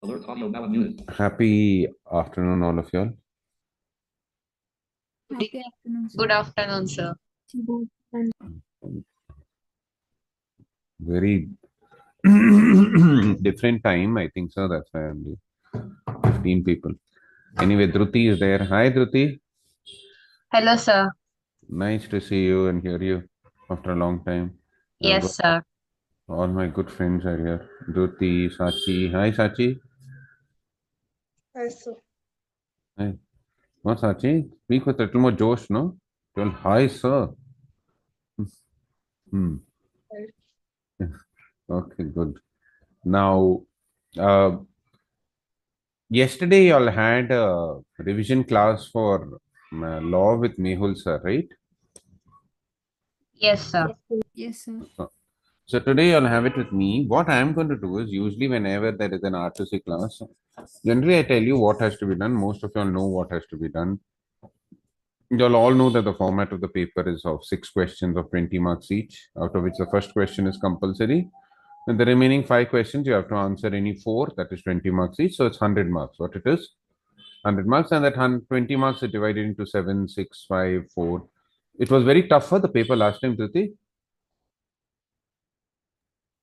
Alert audio now unmuted. Happy afternoon, all of y'all. Happy afternoon, sir. Good afternoon, sir. Very different time, I think so. That's why only 15 people. Anyway, Dhruti is there. Hi, Dhruti. Hello, sir. Nice to see you and hear you after a long time. Yes, sir. All my good friends are here. Dhruti, Sachi. Hi, Sachi. Hi, sir. Hi. What, Sachi? Speak with a little more Josh, no? Well, hi, sir. Hmm. Okay, good. Now, uh, yesterday y'all had a revision class for law with Mehul sir, right? Yes, sir. Yes, sir. So today you'll have it with me. What I am going to do is usually whenever there is an R2C class, generally I tell you what has to be done. Most of y'all know what has to be done. You'll all know that the format of the paper is of 6 questions of 20 marks each, out of which the first question is compulsory. And the remaining 5 questions you have to answer any 4, that is 20 marks each. So it's 100 marks. What it is? 100 marks, and that 20 marks is divided into 7, 6, 5, 4. It was very tough for the paper last time, Dhruti.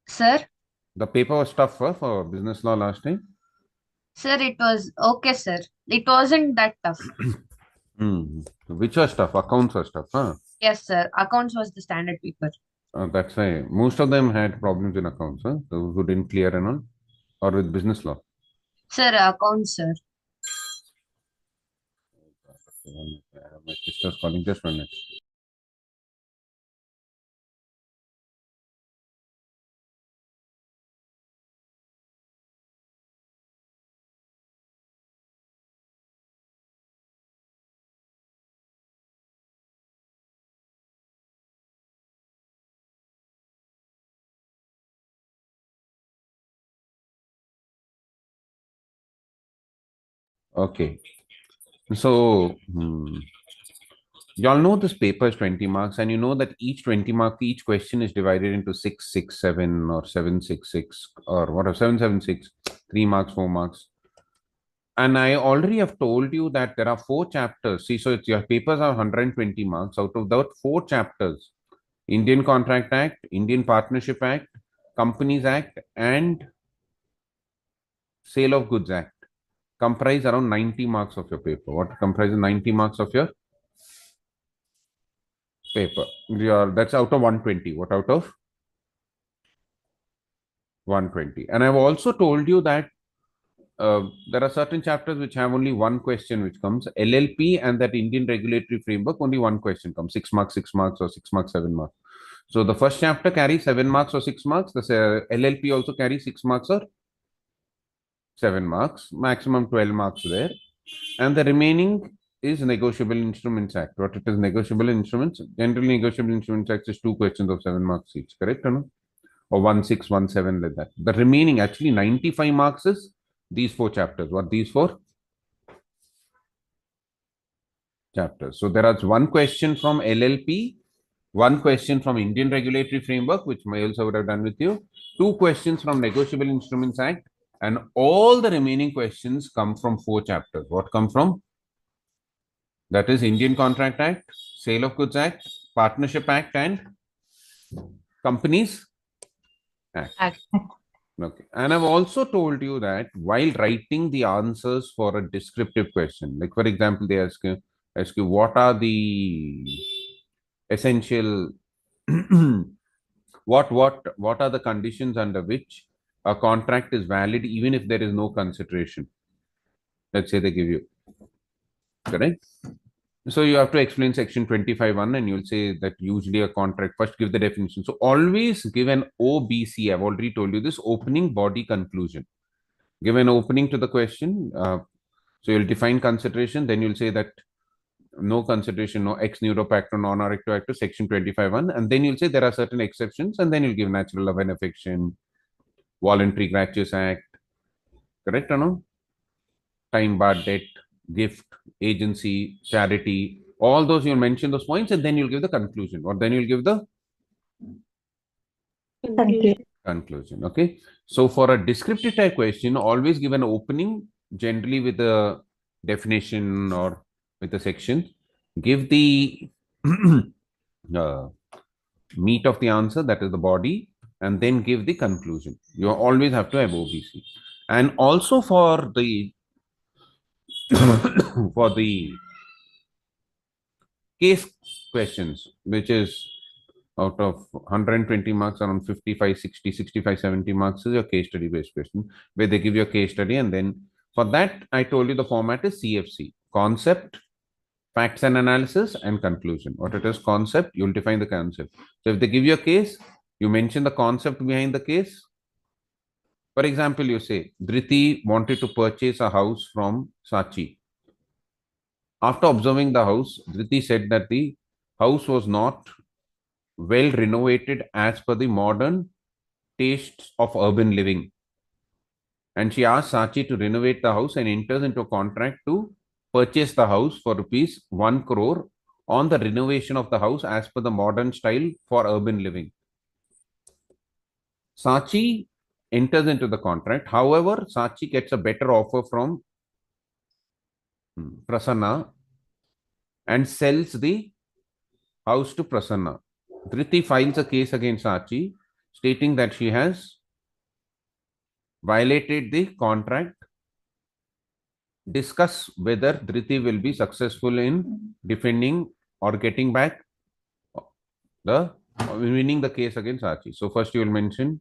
Sir? The paper was tough for business law last time. Sir, it was okay, sir. It wasn't that tough. Which was tough? Accounts was tough, huh? Yes, sir. Accounts was the standard paper. That's why most of them had problems in accounts, huh? Those who didn't clear and all, or with business law. Sir, accounts, sir. My sister's calling, just 1 minute. Okay. So, y'all know this paper is 20 marks, and you know that each 20 mark, each question is divided into 6, 6, 7, or 7, 6, 6, or whatever, 7, 7, 6, 3 marks, 4 marks. And I already have told you that there are 4 chapters. See, so it's, your papers are 120 marks. Out of that, 4 chapters: Indian Contract Act, Indian Partnership Act, Companies Act, and Sale of Goods Act comprise around 90 marks of your paper. What comprises 90 marks of your paper? That's out of 120. What out of 120? And I've also told you that there are certain chapters which have only one question which comes. LLP and that Indian regulatory framework, only one question comes. 6 marks, 6 marks, or 6 marks, 7 marks. So the first chapter carries 7 marks or 6 marks. The LLP also carries 6 marks or 7 marks, maximum 12 marks there. And the remaining is Negotiable Instruments Act. What it is, negotiable instruments? Generally, Negotiable Instruments Act is 2 questions of 7 marks each, correct or no? Or 1, 6, 1, 7, like that. The remaining, actually 95 marks is these 4 chapters. What these 4 chapters? So there is one question from LLP, one question from Indian Regulatory Framework, which I also would have done with you, 2 questions from Negotiable Instruments Act, and all the remaining questions come from 4 chapters. What come from? That is Indian Contract Act, Sale of Goods Act, Partnership Act, and Companies Act. Okay. And I've also told you that while writing the answers for a descriptive question, like for example, they ask you what are the essential what are the conditions under which a contract is valid even if there is no consideration. Let's say they give you, correct? So you have to explain section 25(1) and you'll say that usually a contract, first give the definition. So always give an OBC. I've already told you this: opening, body, conclusion. Give an opening to the question. So you'll define consideration, then you'll say that no consideration, no ex nihilo pacto, non arecto acto, section 25(1), and then you'll say there are certain exceptions, and then you'll give natural love and affection, voluntary gratuitous act, correct or no? Time bar, debt, gift, agency, charity, all those you'll mention those points, and then you'll give the conclusion, or then you'll give the Conclusion. Okay. So for a descriptive type question, always give an opening, generally with a definition or with a section. Give the uh, meat of the answer, that is the body, and then give the conclusion. You always have to have OBC. And also for the for the case questions, which is out of 120 marks, around 55, 60, 65, 70 marks is your case study based question, where they give you a case study. And then for that, I told you the format is CFC: concept, facts and analysis, and conclusion. What it is: concept, you'll define the concept. So if they give you a case, you mention the concept behind the case. For example, you say Dhriti wanted to purchase a house from Sachi. After observing the house, Dhriti said that the house was not well renovated as per the modern tastes of urban living. And she asked Sachi to renovate the house and enters into a contract to purchase the house for rupees 1 crore on the renovation of the house as per the modern style for urban living. Sachi enters into the contract. However, Sachi gets a better offer from Prasanna and sells the house to Prasanna. Dhriti files a case against Sachi, stating that she has violated the contract. Discuss whether Dhriti will be successful in defending or getting back the winning the case against Sachi. So first you will mention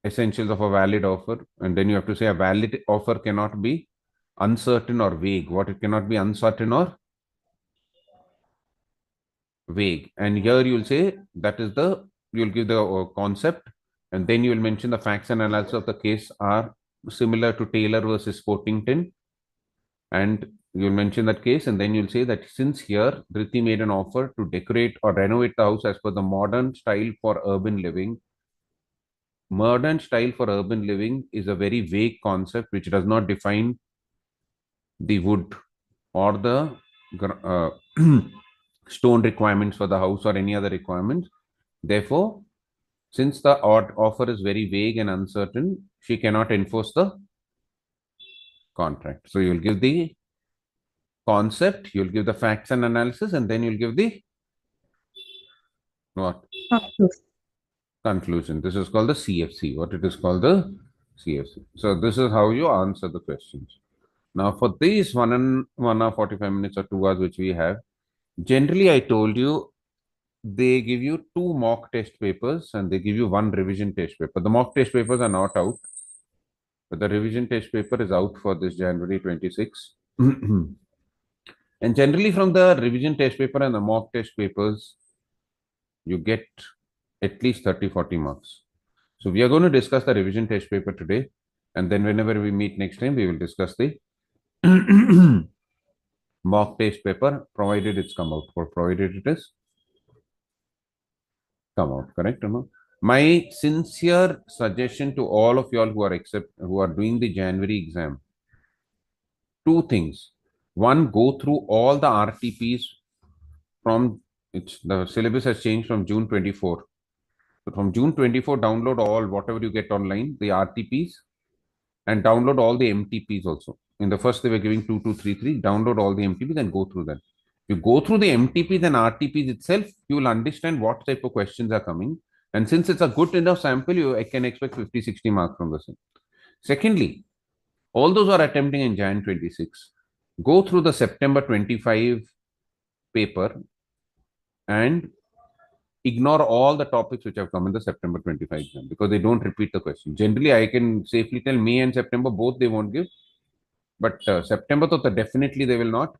essentials of a valid offer, and then you have to say a valid offer cannot be uncertain or vague. What it cannot be uncertain or vague. And here you will say that is the, you will give the concept, and then you will mention the facts and analysis of the case are similar to Taylor versus Sportington, and you'll mention that case, and then you'll say that since here Dhriti made an offer to decorate or renovate the house as per the modern style for urban living. Modern style for urban living is a very vague concept which does not define the wood or the stone requirements for the house or any other requirements. Therefore, since the offer is very vague and uncertain, she cannot enforce the contract. So you'll give the concept, you'll give the facts and analysis, and then you'll give the what? Conclusion. This is called the CFC. What it is called the CFC. So this is how you answer the questions. Now for these 1 hour 45 minutes or 2 hours which we have, generally I told you they give you 2 mock test papers and they give you 1 revision test paper. The mock test papers are not out, but the revision test paper is out for this January 26. And generally from the revision test paper and the mock test papers, you get at least 30-40 marks. So we are going to discuss the revision test paper today, and then whenever we meet next time, we will discuss the mock test paper, provided it's come out, or provided it is come out, correct or no? My sincere suggestion to all of you all who are doing the January exam, 2 things. One, go through all the RTPs from the syllabus has changed from June 24. So from June 24, download all whatever you get online, the RTPs, and download all the MTPs also. In the first, they were giving 2, 2, 3, 3. Download all the MTPs and go through them. You go through the MTPs and RTPs itself, you will understand what type of questions are coming. And since it's a good enough sample, I can expect 50, 60 marks from the same. Secondly, all those who are attempting in Jan 26, go through the September 25 paper and ignore all the topics which have come in the September 25 exam because they don't repeat the question. Generally, I can safely tell May and September, both they won't give. But September, definitely they will not.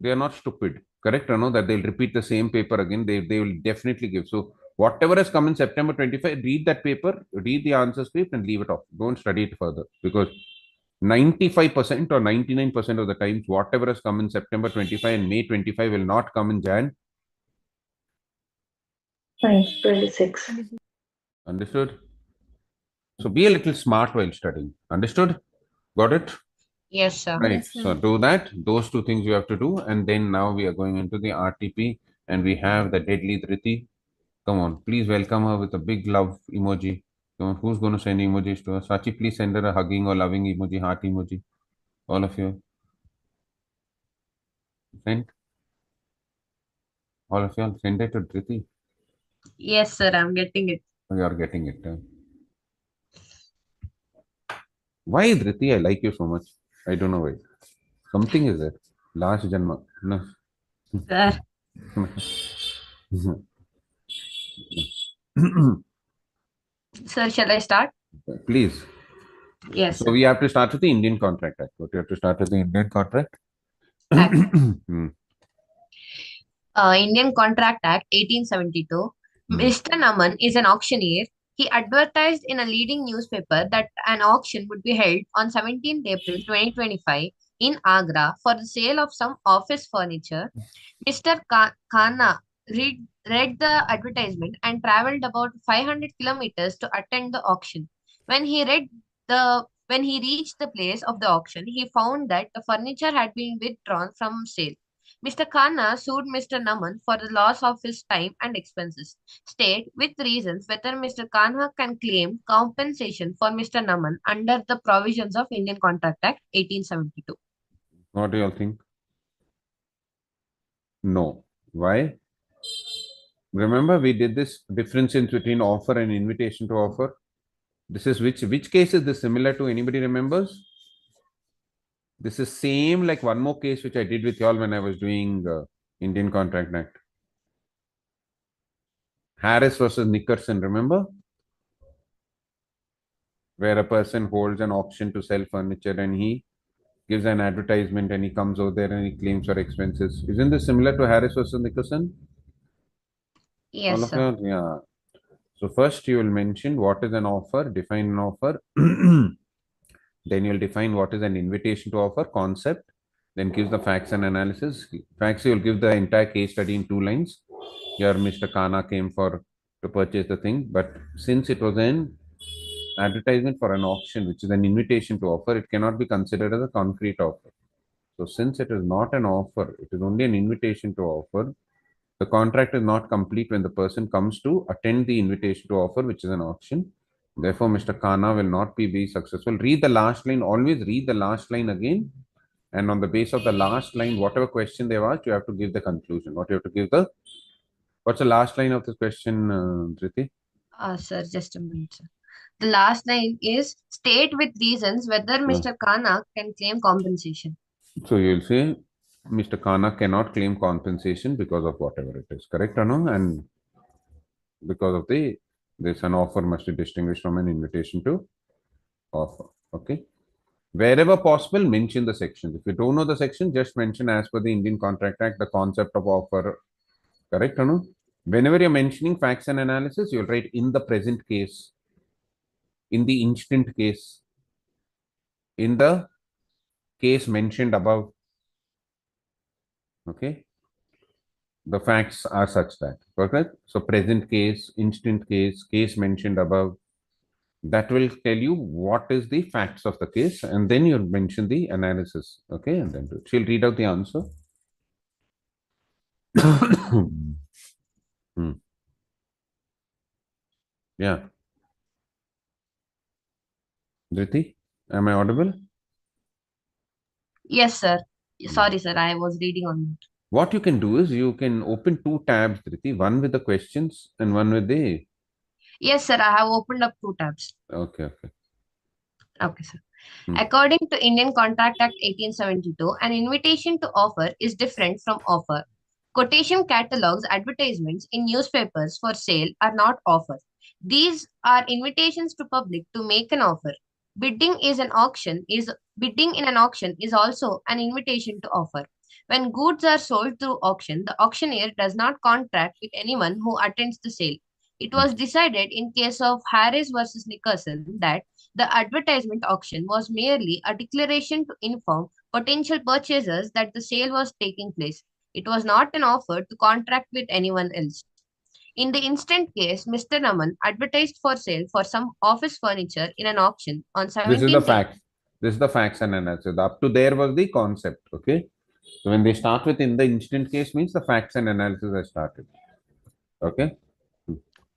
They are not stupid, correct or no? That they'll repeat the same paper again. They will definitely give. So whatever has come in September 25, read that paper, read the answer script and leave it off. Don't study it further because 95% or 99% of the times, whatever has come in September 25 and May 25 will not come in Jan 26. Understood? So be a little smart while studying. Understood? Got it? Yes, sir. Right. Yes, sir. So do that. Those 2 things you have to do. And then now we are going into the RTP And we have the deadly Dhriti. Come on, please welcome her with a big love emoji. Come on, who's going to send emojis to her? Sachi, please send her a hugging or loving emoji, heart emoji. All of you. Send. All of you all send it to Dhriti. Yes, sir, I'm getting it. You are getting it. Why, Dhriti? I like you so much. I don't know why. Something is there. Last Janma. No. Sir, sir, shall I start? Please. Yes, So sir. we have to start with the Indian Contract Act. What you have to start with the Indian Contract? Act. Hmm. Indian Contract Act 1872. Mr. Naman is an auctioneer. He advertised in a leading newspaper that an auction would be held on 17th April 2025 in Agra for the sale of some office furniture. Mr. Khanna read the advertisement and traveled about 500 kilometers to attend the auction. When he reached the place of the auction, he found that the furniture had been withdrawn from sale. Mr. Khanna sued Mr. Naman for the loss of his time and expenses. State with reasons whether Mr. Khanna can claim compensation for Mr. Naman under the provisions of Indian Contract Act 1872. What do you all think? No. Why? Remember, we did this difference in between offer and invitation to offer. This is which case is this similar to? Anybody remembers? This is same like one more case which I did with y'all when I was doing Indian Contract Act. Harris versus Nickerson, remember? Where a person holds an auction to sell furniture and he gives an advertisement and he comes over there and he claims for expenses. Isn't this similar to Harris versus Nickerson? All Yes, of sir. you? Yeah. So first you will mention what is an offer, define an offer. Then you'll define what is an invitation to offer concept, then gives the facts and analysis. Facts, you'll give the entire case study in 2 lines. Here, Mr. Khanna came for to purchase the thing, but since it was an advertisement for an auction, which is an invitation to offer, it cannot be considered as a concrete offer. So, since it is not an offer, it is only an invitation to offer. The contract is not complete when the person comes to attend the invitation to offer, which is an auction. Therefore, Mr. Khanna will not be successful. Read the last line. Always read the last line again. And on the base of the last line, whatever question they've asked, you have to give the conclusion. What you have to give the what's the last line of the question, Dhriti? Sir, just a minute, sir. The last line is state with reasons whether No. Mr. Khanna can claim compensation. So you'll say Mr. Khanna cannot claim compensation because of whatever it is, correct or no? And because of this an offer must be distinguished from an invitation to offer. Okay. Wherever possible, mention the section. If you don't know the section, just mention as per the Indian Contract Act, the concept of offer. Correct or no? Whenever you're mentioning facts and analysis, you'll write in the present case, in the instant case, in the case mentioned above. Okay. The facts are such that. Correct. So present case, instant case, case mentioned above. That will tell you what is the facts of the case, and then you'll mention the analysis. Okay, and then she'll read out the answer. Hmm. Yeah. Dhriti, am I audible? Yes, sir. Sorry, sir. I was reading on mute. What you can do is you can open 2 tabs, Dhriti, one with the questions and one with the. Yes, sir. I have opened up 2 tabs. Okay, okay. Okay, sir. Hmm. According to Indian Contract Act 1872, an invitation to offer is different from offer. Quotation catalogs advertisements in newspapers for sale are not offers. These are invitations to public to make an offer. Bidding in an auction is also an invitation to offer. When goods are sold through auction, the auctioneer does not contract with anyone who attends the sale. It was decided in case of Harris versus Nickerson that the advertisement auction was merely a declaration to inform potential purchasers that the sale was taking place. It was not an offer to contract with anyone else. In the instant case, Mr. Naman advertised for sale for some office furniture in an auction on This is the 17th April. fact. This is the facts and analysis. Up to there was the concept. Okay. So when they start with in the instant case means the facts and analysis are started. Okay.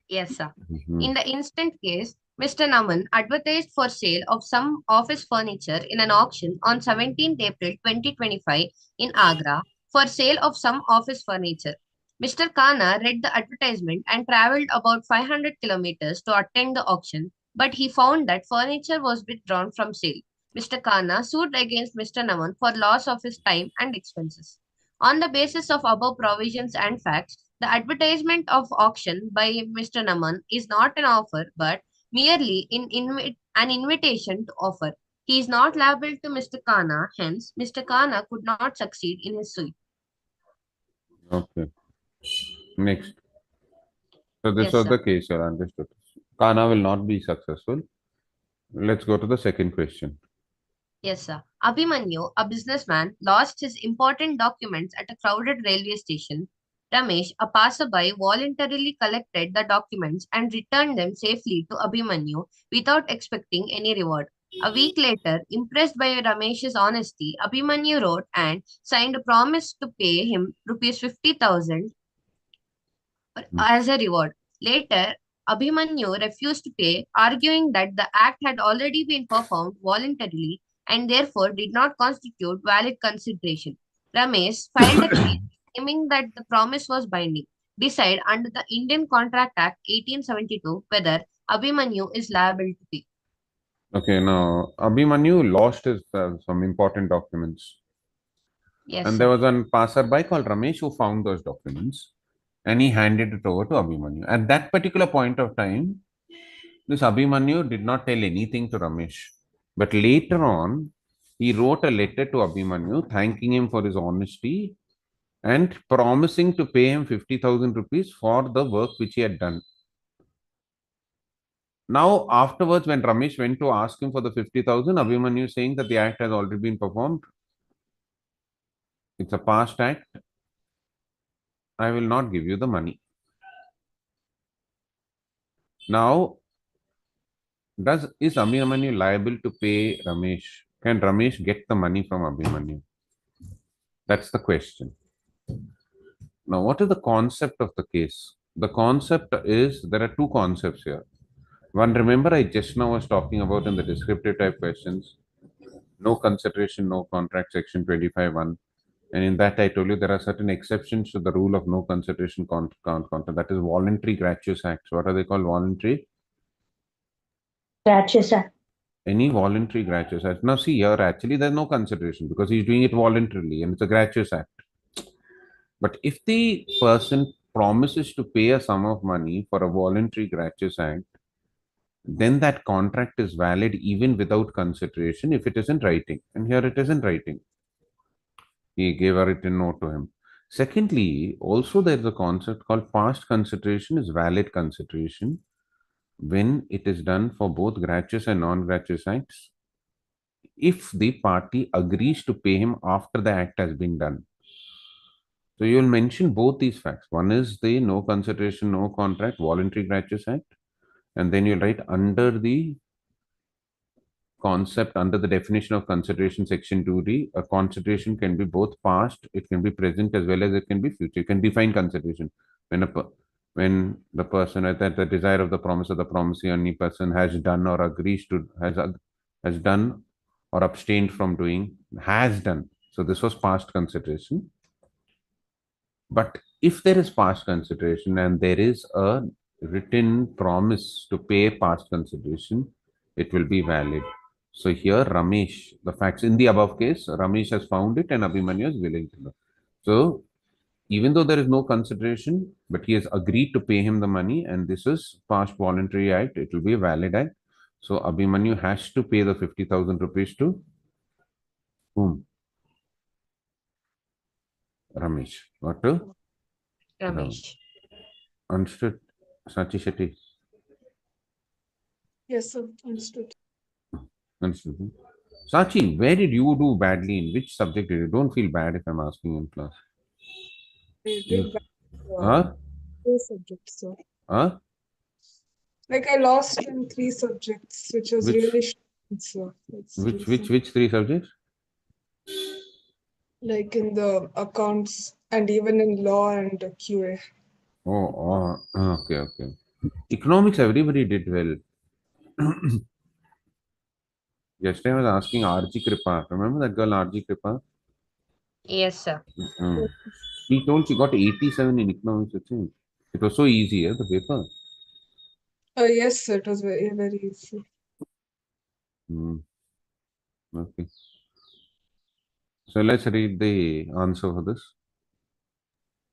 Yes, sir. Mhm. In the instant case, Mr. Naman advertised for sale of some office furniture in an auction on 17th April 2025 in Agra for sale of some office furniture. Mr. Khanna read the advertisement and traveled about 500 kilometers to attend the auction, but he found that furniture was withdrawn from sale. Mr. Khanna sued against Mr. Naman for loss of his time and expenses. On the basis of above provisions and facts, the advertisement of auction by Mr. Naman is not an offer but merely an invitation to offer. He is not liable to Mr. Khanna, hence, Mr. Khanna could not succeed in his suit. Okay. Next. So this Yes, was sir. the case, you understood. Kana will not be successful. Let's go to the second question. Yes, sir. Abhimanyu, a businessman, lost his important documents at a crowded railway station. Ramesh, a passerby, voluntarily collected the documents and returned them safely to Abhimanyu without expecting any reward. A week later, impressed by Ramesh's honesty, Abhimanyu wrote and signed a promise to pay him rupees 50,000 Hmm. as a reward. Later, Abhimanyu refused to pay, arguing that the act had already been performed voluntarily and therefore did not constitute valid consideration. Ramesh filed a case claiming that the promise was binding. Decide under the Indian Contract Act 1872 whether Abhimanyu is liable to pay. Okay, now Abhimanyu lost his some important documents. Yes, And there sir. was a passerby called Ramesh who found those documents and he handed it over to Abhimanyu. At that particular point of time, this Abhimanyu did not tell anything to Ramesh. But later on, he wrote a letter to Abhimanyu thanking him for his honesty and promising to pay him 50,000 rupees for the work which he had done. Now, afterwards, when Ramesh went to ask him for the 50,000, Abhimanyu saying that the act has already been performed. It's a past act. I will not give you the money. Now, is Abhimanyu liable to pay Ramesh? Can Ramesh get the money from Abhimanyu? That's the question. Now, what is the concept of the case? The concept is there are two concepts here. One, remember, I just now was talking about in the descriptive type questions, no consideration, no contract, section 25(1). And in that, I told you there are certain exceptions to the rule of no consideration contract. That is voluntary gratuitous acts. What are they called? Voluntary? Gratuitous act. Any voluntary gratuitous act. Now, see here, actually, there's no consideration because he's doing it voluntarily and it's a gratuitous act. But if the person promises to pay a sum of money for a voluntary gratuitous act, then that contract is valid even without consideration if it is in writing. And here it is in writing. He gave a written note to him. Secondly, also there is a concept called past consideration is valid consideration when it is done for both gratuitous and non-gratuitous acts if the party agrees to pay him after the act has been done. So you will mention both these facts. One is the no consideration, no contract, voluntary gratuitous act, and then you'll write under the concept, under the definition of consideration, section 2D, a consideration can be both past, it can be present as well as it can be future. You can define consideration when when the person at the desire of the promise of the promisee any person has done or agrees to has done or abstained from doing has done. So this was past consideration. But if there is past consideration and there is a written promise to pay past consideration, it will be valid. So here Ramesh, the facts in the above case, Ramesh has found it and Abhimanyu is willing to know. So even though there is no consideration, but he has agreed to pay him the money and this is past voluntary act, it will be a valid act. So Abhimanyu has to pay the 50,000 rupees to whom? Ramesh. What to? Ram. Ramesh. Understood? Sachi Shetty. Yes, sir. Understood. Understood. Sachi, where did you do badly in which subject did you? Don't feel bad if I'm asking in class. I You, did back huh? 4 subjects, sir. Huh? Like I lost in 3 subjects, which was Which really shocking, sir. That's the reason. which three subjects? like in the accounts and even in law and QA. Okay, okay. Economics, everybody did well. Yesterday I was asking RG Kripa. Remember that girl RG Kripa? Yes, sir. He told she got 87 in economics. I think. It was so easy, the paper. Yes, it was very, very easy. Hmm. Okay. So let's read the answer for this.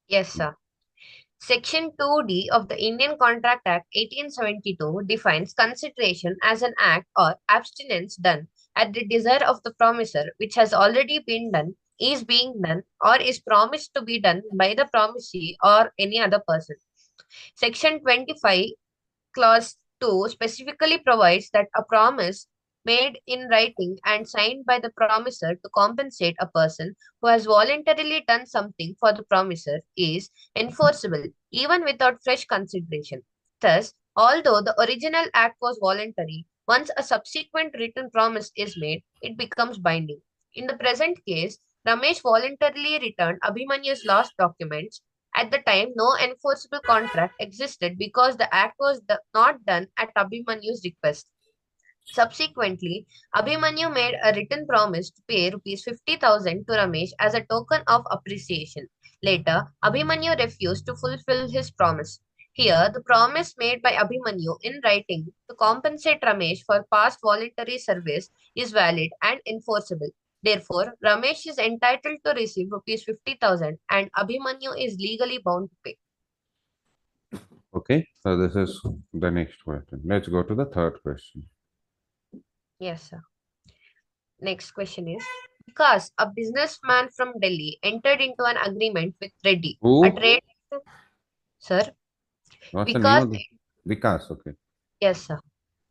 Yes, sir. Section 2D of the Indian Contract Act 1872 defines consideration as an act or abstinence done at the desire of the promisor, which has already been done, is being done, or is promised to be done by the promisee or any other person. Section 25 Clause 2 specifically provides that a promise made in writing and signed by the promisor to compensate a person who has voluntarily done something for the promisor is enforceable even without fresh consideration. Thus, although the original act was voluntary, once a subsequent written promise is made, it becomes binding. In the present case, Ramesh voluntarily returned Abhimanyu's lost documents. At the time, no enforceable contract existed because the act was not done at Abhimanyu's request. Subsequently, Abhimanyu made a written promise to pay rupees 50,000 to Ramesh as a token of appreciation. Later, Abhimanyu refused to fulfill his promise. Here, the promise made by Abhimanyu in writing to compensate Ramesh for past voluntary service is valid and enforceable. Therefore, Ramesh is entitled to receive rupees 50,000 and Abhimanyu is legally bound to pay. Okay. So this is the next question. Let's go to the third question. Yes, sir. Next question is because a businessman from Delhi entered into an agreement with Reddy, a Who? trade sir, What's the name because of the Vikas? Okay. yes, sir.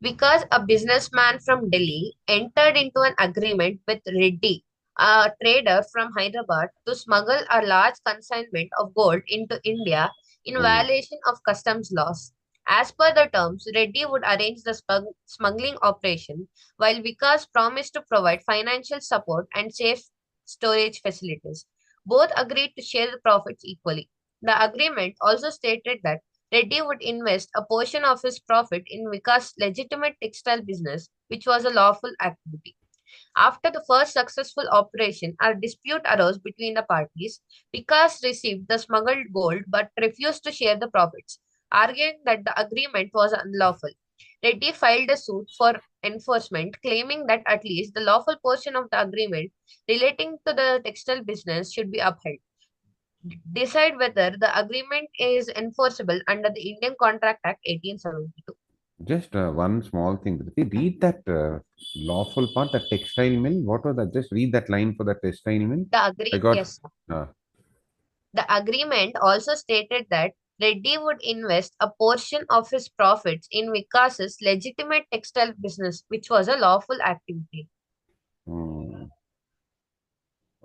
Because a businessman from Delhi entered into an agreement with Reddy, a trader from Hyderabad, to smuggle a large consignment of gold into India in Oh, violation of customs laws. As per the terms, Reddy would arrange the smuggling operation, while Vikas promised to provide financial support and safe storage facilities. Both agreed to share the profits equally. The agreement also stated that Reddy would invest a portion of his profit in Vikas' legitimate textile business, which was a lawful activity. After the first successful operation, a dispute arose between the parties. Vikas received the smuggled gold but refused to share the profits, arguing that the agreement was unlawful. Reddy filed a suit for enforcement, claiming that at least the lawful portion of the agreement relating to the textile business should be upheld. Decide whether the agreement is enforceable under the Indian Contract Act 1872. just one small thing. Priti, read that lawful part, that textile mill. What was that? Just read that line for the textile mill. I got. Yes, sir. Uh, The agreement also stated that Reddy would invest a portion of his profits in Vikas's legitimate textile business, which was a lawful activity. hmm.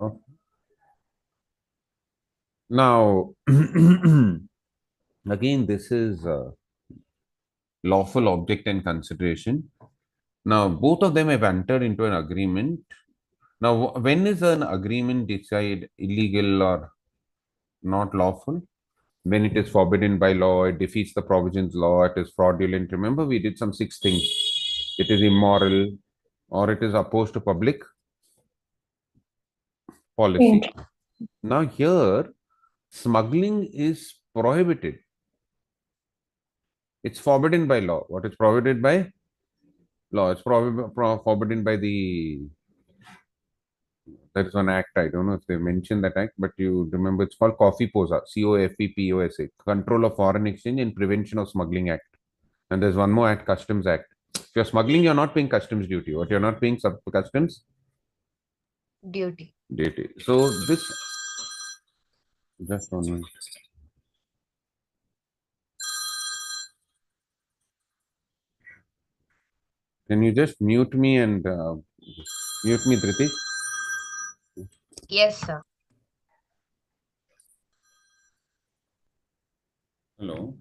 Oh. Now, again, this is lawful object and consideration. Now, both of them have entered into an agreement. Now, when is an agreement decided illegal or not lawful? When it is forbidden by law, it defeats the provisions law, it is fraudulent. Remember, we did some six things. It is immoral, or it is opposed to public policy. Yes. Now, here, smuggling is prohibited. It's forbidden by law. What is prohibited by law? It's forbidden by the. There's one act. I don't know if they mentioned that act, but you remember it's called COFEPOSA, COFEPOSA, Control of Foreign Exchange and Prevention of Smuggling Act. And there's one more act, Customs Act. If you're smuggling, you're not paying customs duty. What you're not paying customs Duty. duty. So this just one minute. Can you just mute me and mute me, Dhriti? Yes, sir. Hello.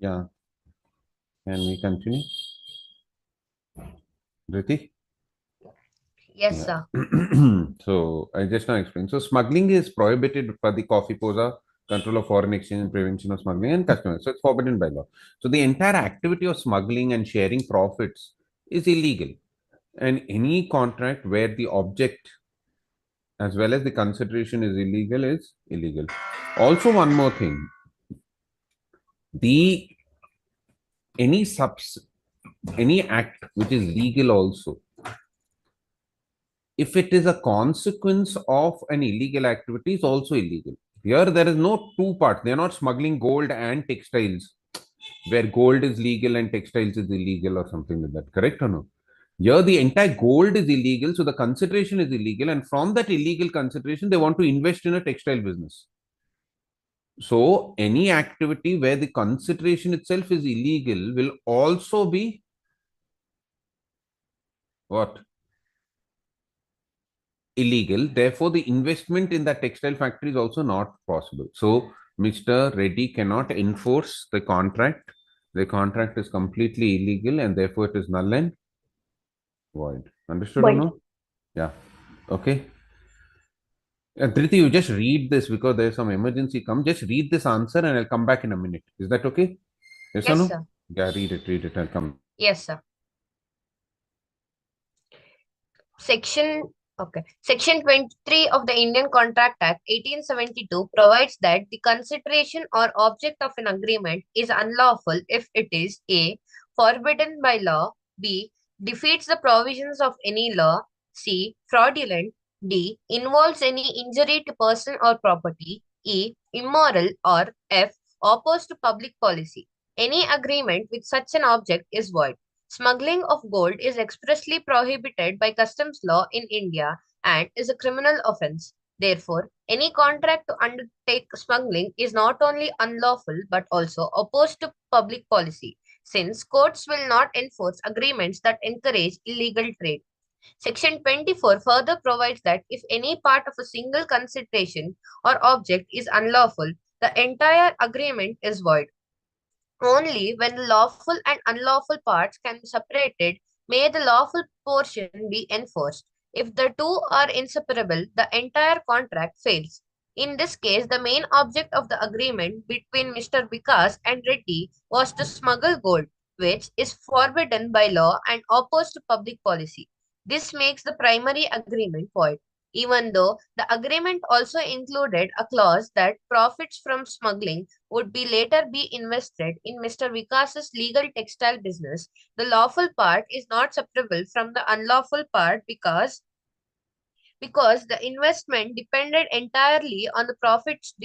Yeah. Can we continue? Riti? Yes, Yeah. sir. So I just now explained. So smuggling is prohibited for the coffee posa, control of foreign exchange, prevention of smuggling, and customers. So it's forbidden by law. So the entire activity of smuggling and sharing profits is illegal. And any contract where the object as well as the consideration is illegal is illegal. Also, one more thing: the any subs any act which is legal also, if it is a consequence of an illegal activity, is also illegal. Here, there is no two parts. They are not smuggling gold and textiles, where gold is legal and textiles is illegal or something like that. Correct or no? Here, the entire gold is illegal, so the consideration is illegal, and from that illegal consideration, they want to invest in a textile business. So, any activity where the consideration itself is illegal will also be what? Illegal. Therefore, the investment in that textile factory is also not possible. So, Mr. Reddy cannot enforce the contract. The contract is completely illegal and therefore it is null and void. Understood or Void. no? Yeah. Okay. Dhriti, you just read this because there's some emergency come. Just read this answer and I'll come back in a minute. Is that okay? Yes or Yes, no? sir. Yeah, read it. I'll come. Yes, sir. Section Section 23 of the Indian Contract Act 1872 provides that the consideration or object of an agreement is unlawful if it is A. Forbidden by law, B. Defeats the provisions of any law, C. Fraudulent, D. Involves any injury to person or property, E. Immoral, or F. Opposed to public policy. Any agreement with such an object is void. Smuggling of gold is expressly prohibited by customs law in India and is a criminal offense. Therefore, any contract to undertake smuggling is not only unlawful but also opposed to public policy, since courts will not enforce agreements that encourage illegal trade. Section 24 further provides that if any part of a single consideration or object is unlawful, the entire agreement is void. Only when the lawful and unlawful parts can be separated may the lawful portion be enforced. If the two are inseparable, the entire contract fails. In this case, the main object of the agreement between Mr. Vikas and Reddy was to smuggle gold, which is forbidden by law and opposed to public policy. This makes the primary agreement void, even though the agreement also included a clause that profits from smuggling would be later be invested in Mr. Vikas's legal textile business. The lawful part is not separable from the unlawful part because the investment depended entirely on the profits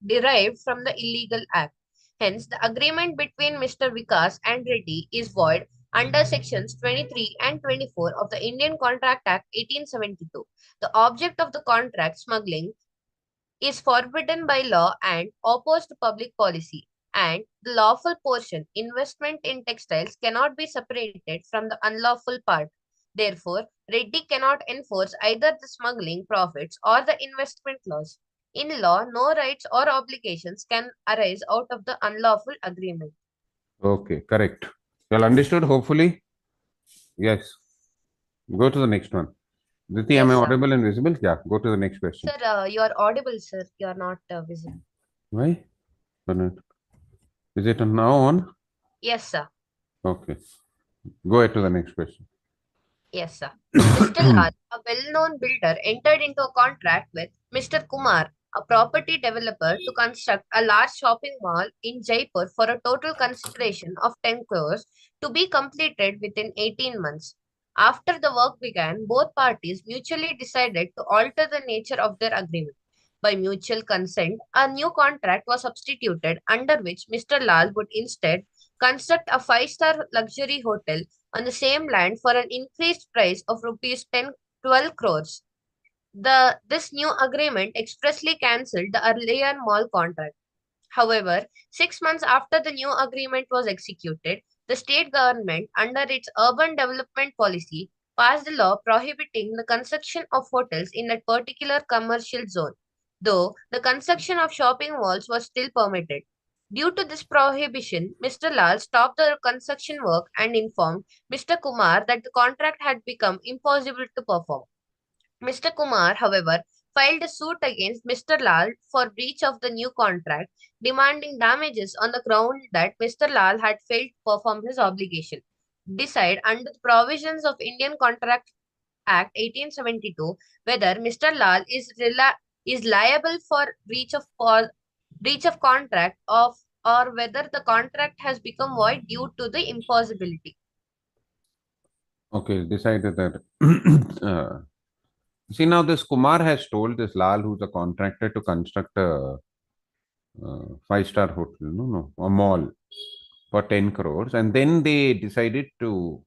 derived from the illegal act. Hence, the agreement between Mr. Vikas and Reddy is void under sections 23 and 24 of the Indian Contract Act 1872. The object of the contract, smuggling, is forbidden by law and opposed to public policy, and the lawful portion, investment in textiles, cannot be separated from the unlawful part. Therefore, Reddy cannot enforce either the smuggling profits or the investment laws. In law, no rights or obligations can arise out of the unlawful agreement. Okay, correct. Well understood, hopefully. Yes. Go to the next one. Dhriti, am I Yes, sir. audible and visible? Yeah, go to the next question. Sir, you are audible, sir. You are not visible. Why? Is it now on? Yes, sir. Okay. Go ahead to the next question. Yes, sir. Mr. Lal, a well-known builder, entered into a contract with Mr. Kumar, a property developer, to construct a large shopping mall in Jaipur for a total consideration of 10 crores to be completed within 18 months. After the work began, both parties mutually decided to alter the nature of their agreement. By mutual consent, a new contract was substituted under which Mr. Lal would instead construct a five-star luxury hotel on the same land for an increased price of rupees 12 crores. This new agreement expressly cancelled the earlier mall contract. However, 6 months after the new agreement was executed, the state government, under its urban development policy, passed a law prohibiting the construction of hotels in that particular commercial zone, though the construction of shopping malls was still permitted. Due to this prohibition, Mr. Lal stopped the construction work and informed Mr. Kumar that the contract had become impossible to perform. Mr. Kumar, however, filed a suit against Mr. Lal for breach of the new contract, demanding damages on the ground that Mr. Lal had failed to perform his obligation. Decide under the provisions of Indian Contract Act 1872 whether Mr. Lal is liable for breach of contract of or whether the contract has become void due to the impossibility. Okay, decided that. See, now this Kumar has told this Lal, who's a contractor, to construct a five-star hotel, a mall for 10 crores, and then they decided to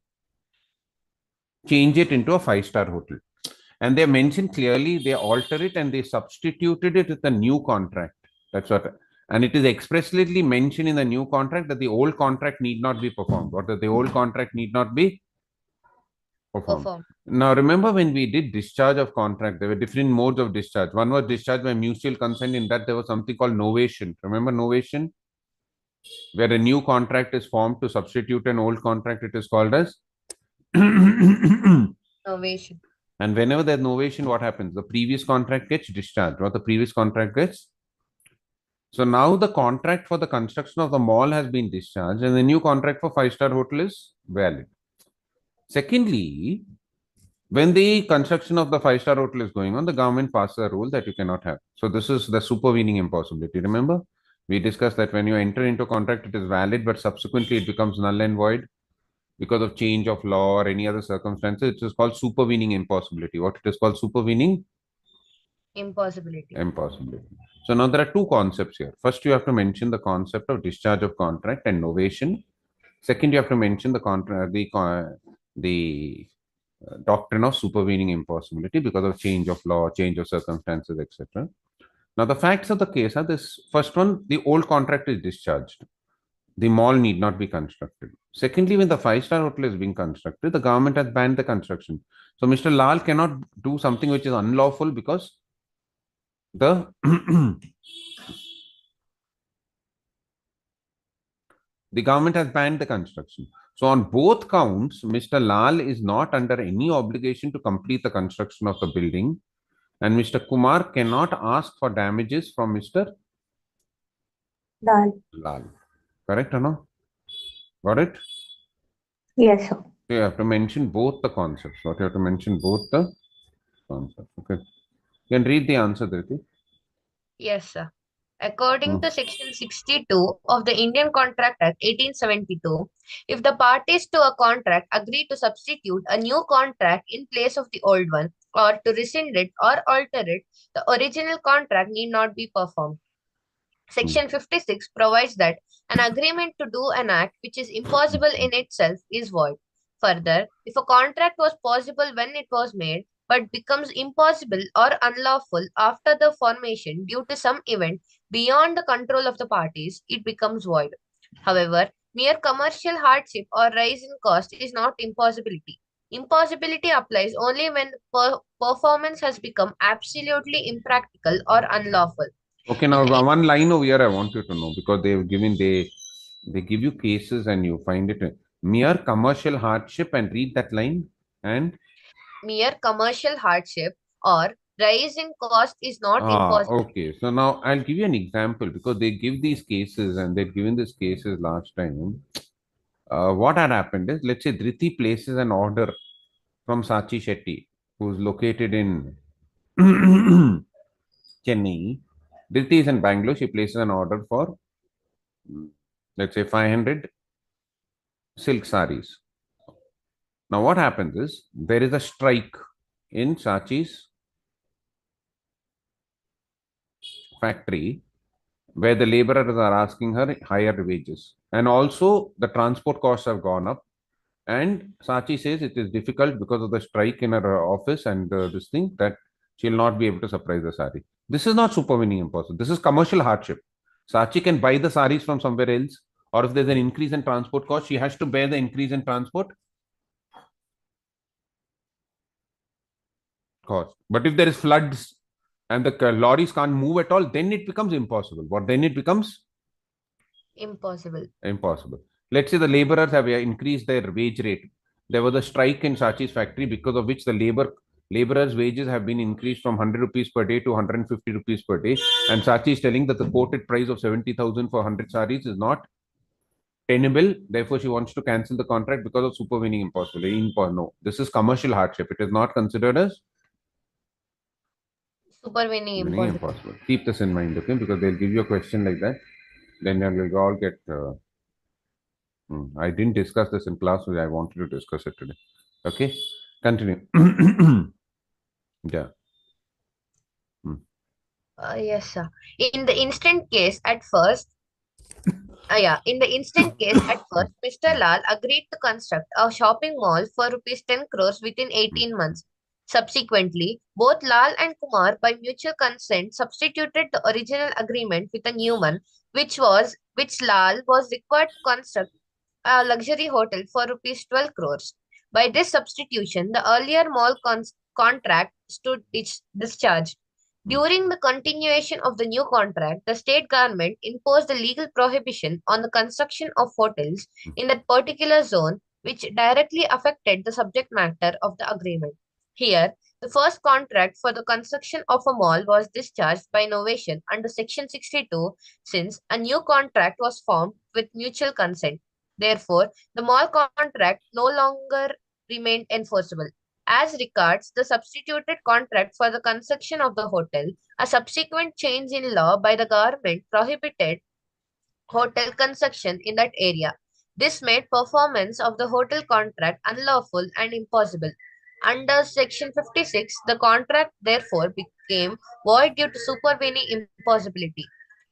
change it into a five-star hotel. And they mentioned clearly, they alter it and they substituted it with a new contract. That's what, and it is expressly mentioned in the new contract that the old contract need not be performed, or that the old contract need not be performed. Now, remember when we did discharge of contract, there were different modes of discharge. One was discharge by mutual consent. In that, there was something called novation. Remember novation? Where a new contract is formed to substitute an old contract, it is called as Novation. And whenever there's novation, what happens? The previous contract gets discharged, or the previous contract gets. So now the contract for the construction of the mall has been discharged, and the new contract for five-star hotel is valid. Secondly, when the construction of the five-star hotel is going on, the government passes a rule that you cannot have. So this is the supervening impossibility. Remember, we discussed that when you enter into a contract, it is valid, but subsequently it becomes null and void because of change of law or any other circumstances. It is called supervening impossibility. What it is called? Supervening Impossibility. So now there are two concepts here. First, you have to mention the concept of discharge of contract and novation. Second, you have to mention the contract, the doctrine of supervening impossibility because of change of law, change of circumstances, etc. Now, the facts of the case are this. First one, the old contract is discharged. The mall need not be constructed. Secondly, when the five-star hotel is being constructed, the government has banned the construction. So Mr. Lal cannot do something which is unlawful because the the government has banned the construction. So on both counts, Mr. Lal is not under any obligation to complete the construction of the building, and Mr. Kumar cannot ask for damages from Mr. Lal. Correct or no? Got it? Yes, sir. You have to mention both the concepts. What you have to mention both the concepts. Okay. You can read the answer, Dhriti. Yes, sir. According to Section 62 of the Indian Contract Act 1872, if the parties to a contract agree to substitute a new contract in place of the old one, or to rescind it or alter it, the original contract need not be performed. Section 56 provides that an agreement to do an act which is impossible in itself is void. Further, if a contract was possible when it was made, but becomes impossible or unlawful after the formation due to some event beyond the control of the parties, it becomes void. However, mere commercial hardship or rise in cost is not impossibility. Impossibility applies only when the performance has become absolutely impractical or unlawful. Okay, now one line over here I want you to know, because they give you cases and you find it mere commercial hardship, and read that line. And mere commercial hardship or rise in cost is not impossible. Okay, so now I'll give you an example, because they give these cases and they've given these cases last time. What had happened is, let's say Dhriti places an order from Sachi Shetty, who's located in Chennai. Dhriti is in Bangalore. She places an order for, let's say, 500 silk saris. Now, what happens is, there is a strike in Sachi's factory where the laborers are asking her higher wages. And also, the transport costs have gone up. And Sachi says it is difficult because of the strike in her office and this thing, that she'll not be able to supply the sari. This is not supervening impossible. This is commercial hardship. Sachi can buy the saris from somewhere else, or if there's an increase in transport cost, she has to bear the increase in transport cost. But if there is floods and the lorries can't move at all, then it becomes impossible. What then it becomes? Impossible. Impossible. Let's say the laborers have increased their wage rate. There was a strike in Sachi's factory because of which the laborers' wages have been increased from 100 rupees per day to 150 rupees per day. And Sachi is telling that the quoted price of 70,000 for 100 saris is not tenable. Therefore, she wants to cancel the contract because of supervening impossibility. No, this is commercial hardship. It is not considered as Supervening winning impossible. impossible. Keep this in mind, okay? Because they'll give you a question like that. Then you'll all get. I didn't discuss this in class, so I wanted to discuss it today. Okay, continue. Yeah. Yes, sir. In the instant case, at first, in the instant case, at first, Mr. Lal agreed to construct a shopping mall for rupees 10 crores within 18 months. Subsequently, both Lal and Kumar, by mutual consent, substituted the original agreement with a new one, which Lal was required to construct a luxury hotel for rupees 12 crores. By this substitution, the earlier mall contract stood discharged. During the continuation of the new contract, the state government imposed a legal prohibition on the construction of hotels in that particular zone, which directly affected the subject matter of the agreement. Here, the first contract for the construction of a mall was discharged by novation under Section 62 since a new contract was formed with mutual consent. Therefore, the mall contract no longer remained enforceable. As regards the substituted contract for the construction of the hotel, a subsequent change in law by the government prohibited hotel construction in that area. This made performance of the hotel contract unlawful and impossible. Under Section 56, the contract therefore became void due to supervening impossibility.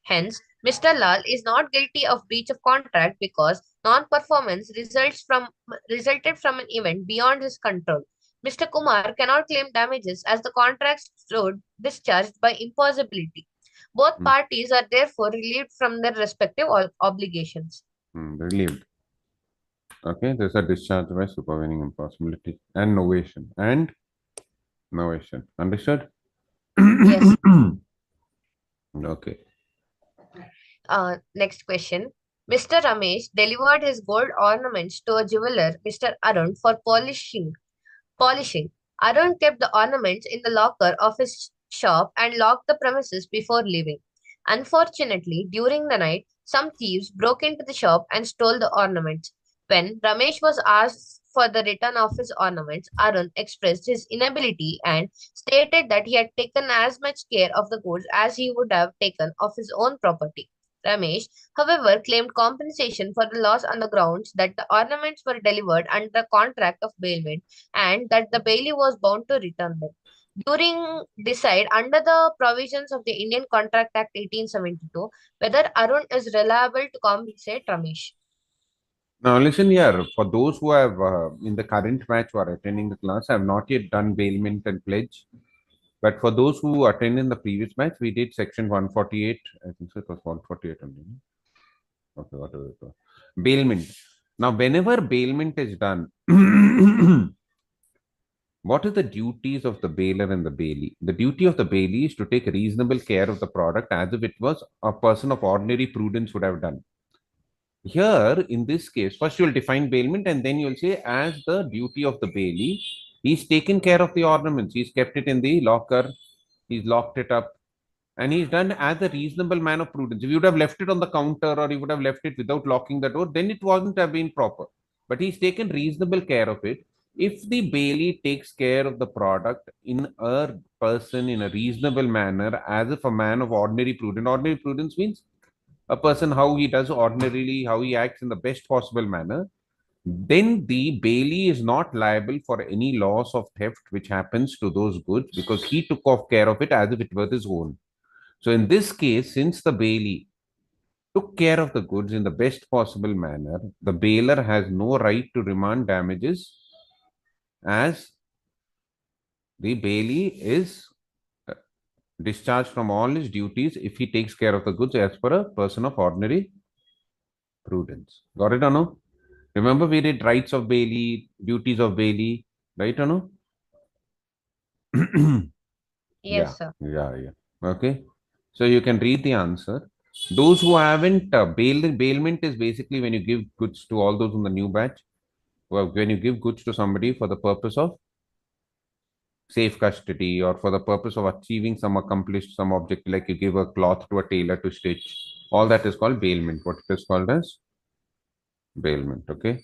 Hence, Mr. Lal is not guilty of breach of contract because non-performance resulted from an event beyond his control. Mr. Kumar cannot claim damages as the contract stood discharged by impossibility. Both parties are therefore relieved from their respective obligations. Relieved. Okay, there's a discharge by supervening impossibility and novation. Understood? Yes. Okay. Next question. Mr. Ramesh delivered his gold ornaments to a jeweler, Mr. Arun, for polishing. Arun kept the ornaments in the locker of his shop and locked the premises before leaving. Unfortunately, during the night, some thieves broke into the shop and stole the ornaments. When Ramesh was asked for the return of his ornaments, Arun expressed his inability and stated that he had taken as much care of the goods as he would have taken of his own property. Ramesh, however, claimed compensation for the loss on the grounds that the ornaments were delivered under the contract of bailment and that the bailey was bound to return them. During decide under the provisions of the Indian Contract Act 1872 whether Arun is reliable to compensate Ramesh. Now listen here, for those who have in the current batch who are attending the class have not yet done bailment and pledge. But for those who attended the previous batch, we did section 148. I think so it was 148 only. Okay, whatever it was. Bailment. Now, whenever bailment is done, what are the duties of the bailer and the bailee? The duty of the bailee is to take reasonable care of the product as if it was a person of ordinary prudence would have done. Here, in this case, first you'll define bailment and then you'll say as the duty of the bailee, he's taken care of the ornaments. He's kept it in the locker. He's locked it up. And he's done as a reasonable man of prudence. If you would have left it on the counter or you would have left it without locking the door, then it wasn't have been proper. But he's taken reasonable care of it. If the bailee takes care of the product in a person in a reasonable manner, as if a man of ordinary prudence means a person how he does ordinarily, how he acts in the best possible manner, then the bailee is not liable for any loss of theft which happens to those goods because he took off care of it as if it were his own. So in this case, since the bailee took care of the goods in the best possible manner, the bailer has no right to demand damages as the bailee is discharged from all his duties if he takes care of the goods as per a person of ordinary prudence. Got it or no? Remember we did rights of bailee, duties of bailee, right or no? Yes, sir. Yeah. Okay. So you can read the answer. Those who haven't, bailment is basically when you give goods to all those in the new batch. Well, when you give goods to somebody for the purpose of safe custody or for the purpose of achieving some accomplished some object, like you give a cloth to a tailor to stitch, all that is called bailment. What it is called as bailment. Okay,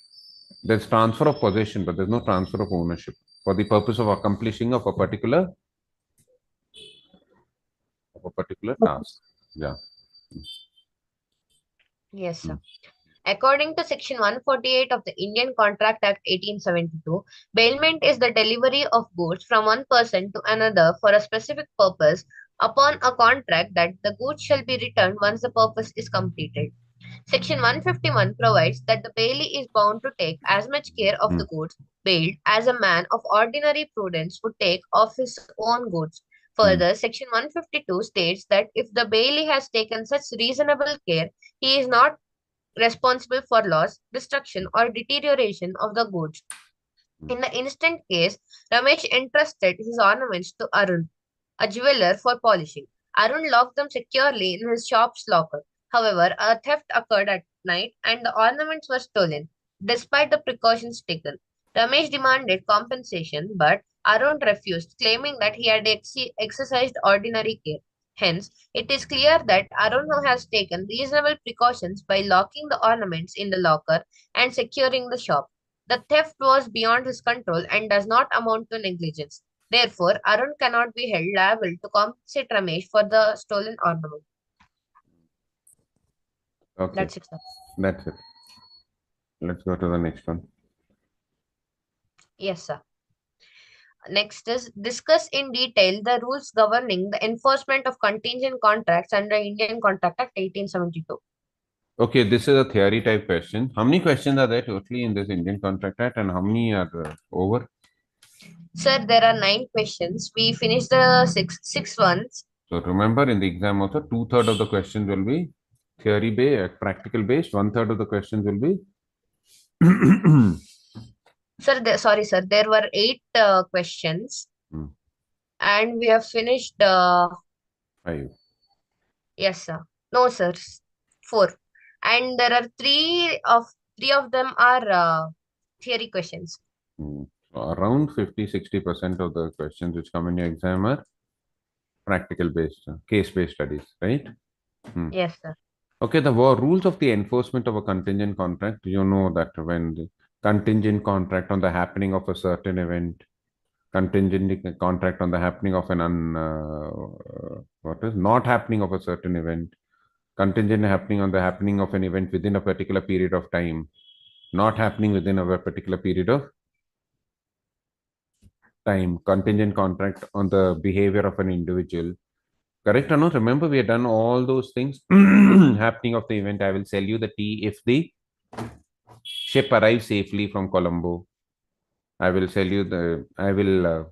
there's transfer of possession, but there's no transfer of ownership for the purpose of accomplishing of a particular task. Yeah. Yes, sir. Mm. According to Section 148 of the Indian Contract Act 1872, bailment is the delivery of goods from one person to another for a specific purpose upon a contract that the goods shall be returned once the purpose is completed. Section 151 provides that the bailee is bound to take as much care of Mm. the goods bailed as a man of ordinary prudence would take of his own goods. Further, Section 152 states that if the bailee has taken such reasonable care, he is not responsible for loss, destruction, or deterioration of the goods. In the instant case, Ramesh entrusted his ornaments to Arun, a jeweler, for polishing. Arun locked them securely in his shop's locker. However, a theft occurred at night and the ornaments were stolen, despite the precautions taken. Ramesh demanded compensation, but Arun refused, claiming that he had exercised ordinary care. Hence, it is clear that Arun has taken reasonable precautions by locking the ornaments in the locker and securing the shop. The theft was beyond his control and does not amount to negligence. Therefore, Arun cannot be held liable to compensate Ramesh for the stolen ornament. Okay, That's it, sir. that's it. Let's go to the next one. Yes, sir. Next is discuss in detail the rules governing the enforcement of contingent contracts under Indian Contract Act 1872. Okay, this is a theory type question. How many questions are there totally in this Indian Contract Act, and how many are over? Sir, there are 9 questions. We finished the six ones. So remember, in the exam also, 2/3 of the questions will be theory based, practical based. 1/3 of the questions will be Sir, sorry, sir. There were 8 questions, Hmm. and we have finished. 5. Yes, sir. No, sir. 4. And there are three of them are theory questions. So around 50-60% of the questions which come in your exam are practical based, case based studies, right? Yes, sir. Okay, the rules of the enforcement of a contingent contract. You know that when the contingent contract on the happening of a certain event, contingent contract on the happening of an what is not happening of a certain event, contingent happening on the happening of an event within a particular period of time, not happening within a particular period of time, contingent contract on the behavior of an individual. Correct or not? Remember, we have done all those things. Happening of the event, I will sell you the tea if the ship arrives safely from Colombo. I will sell you I will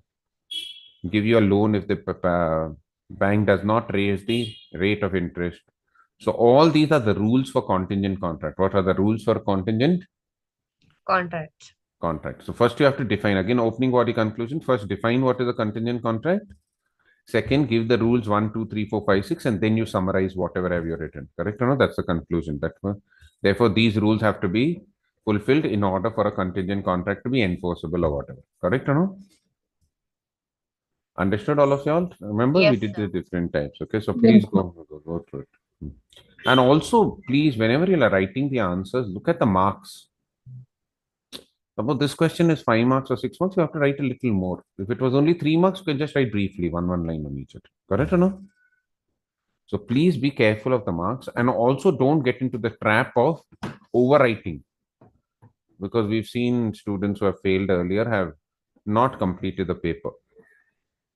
give you a loan if the bank does not raise the rate of interest. So all these are the rules for contingent contract. What are the rules for contingent Contract. contract? So first you have to define, again, opening body conclusion. First define what is a contingent contract. Second, give the rules 1, 2, 3, 4, 5, 6, and then you summarize whatever have you written. Correct or no? That's the conclusion. Therefore, these rules have to be fulfilled in order for a contingent contract to be enforceable or whatever. Correct or no? Understood, all of y'all? Remember, we Yes, did sir. the different types. Okay, so Yes, please sir. go through it. And also, please, whenever you are writing the answers, look at the marks. Suppose this question is 5 marks or 6 marks, you have to write a little more. If it was only 3 marks, you can just write briefly, one line on each. Correct or no? So please be careful of the marks, and also don't get into the trap of overwriting, because we've seen students who have failed earlier have not completed the paper.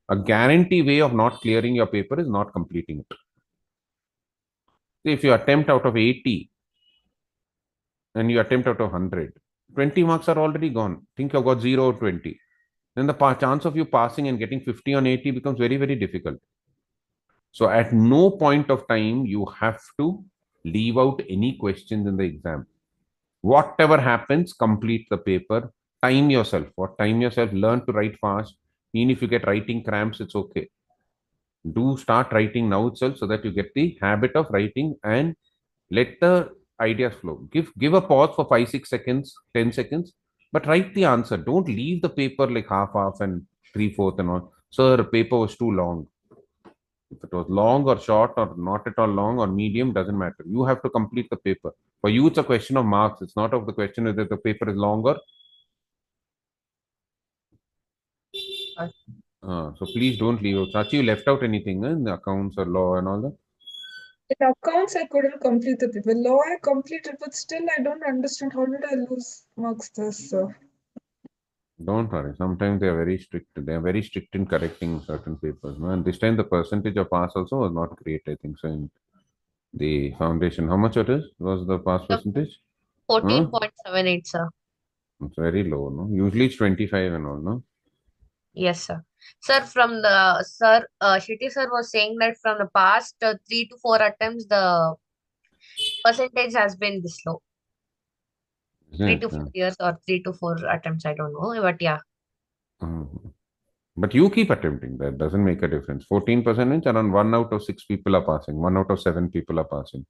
A guarantee way of not clearing your paper is not completing it. If you attempt out of 80 and you attempt out of 100, 20 marks are already gone. Think you've got 0 or 20. Then the chance of you passing and getting 50 on 80 becomes very, very difficult. So at no point of time you have to leave out any questions in the exam. Whatever happens, complete the paper. Time yourself. Learn to write fast. Even if you get writing cramps, it's okay. Do start writing now itself so that you get the habit of writing and let the ideas flow. Give a pause for 5 6 seconds, 10 seconds, but write the answer. Don't leave the paper like half and 3/4 and all. Sir, paper was too long. If it was long or short or not at all long or medium, doesn't matter. You have to complete the paper. For you, it's a question of marks. It's not of the question whether the paper is long or. So please don't leave out. Sachi, you left out anything in the accounts or law and all that? In accounts, I couldn't complete the paper. Law, I completed, but still, I don't understand how did I lose marks this. Don't worry. Sometimes they are very strict. They are very strict in correcting certain papers. No? And this time the percentage of pass also was not great, I think. So in the foundation, how much it is? Was the pass percentage? 14.78, sir. It's very low, no? Usually it's 25 and all, no? Yes, sir. Sir, Shitty sir was saying that from the past 3 to 4 attempts, the percentage has been this low. Isn't 3 to 4 years or 3 to 4 attempts, I don't know, but yeah. But you keep attempting. That doesn't make a difference. 14% means around 1 out of 6 people are passing. 1 out of 7 people are passing.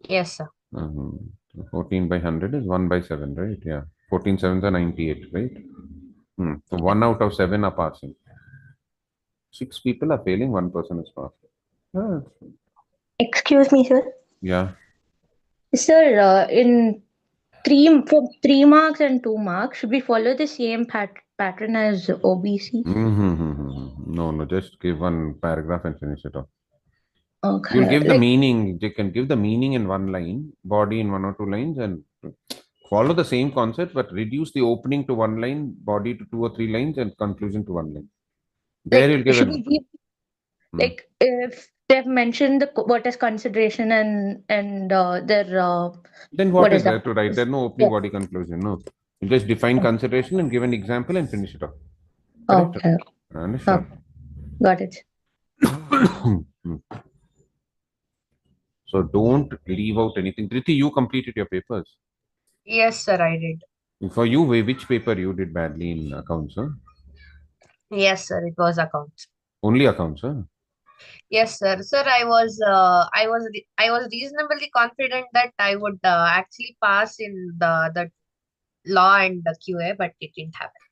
Yes, sir. 14 by 100 is 1 by 7, right? Yeah. 14 sevens are 98, right? So 1 out of 7 are passing. 6 people are failing, 1 person is passing. Excuse me, sir. Yeah. Sir, for 3 marks and 2 marks, should we follow the same pattern as OBC? No, just give one paragraph and finish it off. Okay. You'll give the meaning. You can give the meaning in one line, body in 1 or 2 lines, and follow the same concept, but reduce the opening to 1 line, body to 2 or 3 lines, and conclusion to 1 line. There you'll give should it. we give, if they've mentioned what is consideration and their Then what is that? there to write? There's no opening body conclusion. No. You just define consideration and give an example and finish it off. Correct? Okay. Understand? Got it. So don't leave out anything. Priti, you completed your papers. Yes, sir, I did. For you, which paper you did badly in accounts? Huh? Yes, sir, it was accounts. Only accounts, huh? Yes, sir. Sir, I was reasonably confident that I would actually pass in the law and the QA, but it didn't happen.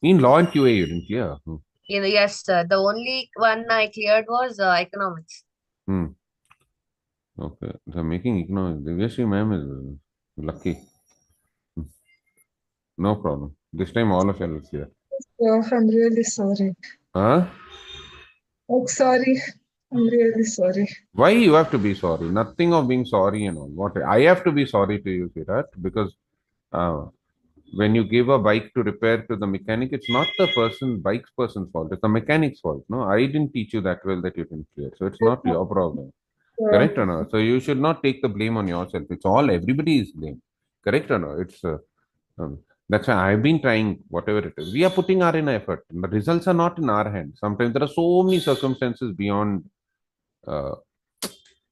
In law and QA, you didn't clear. Yes, sir. The only one I cleared was economics. Okay. So making economics. Divyashi ma'am is lucky. No problem. This time all of you will clear. I'm really sorry. Huh? Oh, sorry. I'm really sorry. Why you have to be sorry? Nothing of being sorry and all. What I have to be sorry to you, Virat, because when you give a bike to repair to the mechanic, it's not the bike's person's fault. It's the mechanic's fault. No, I didn't teach you that well that you didn't clear. So it's not your problem. Correct or no? So you should not take the blame on yourself. It's all everybody's blame. Correct or no? It's that's why I've been trying whatever it is. We are putting our in effort. The results are not in our hands. Sometimes there are so many circumstances beyond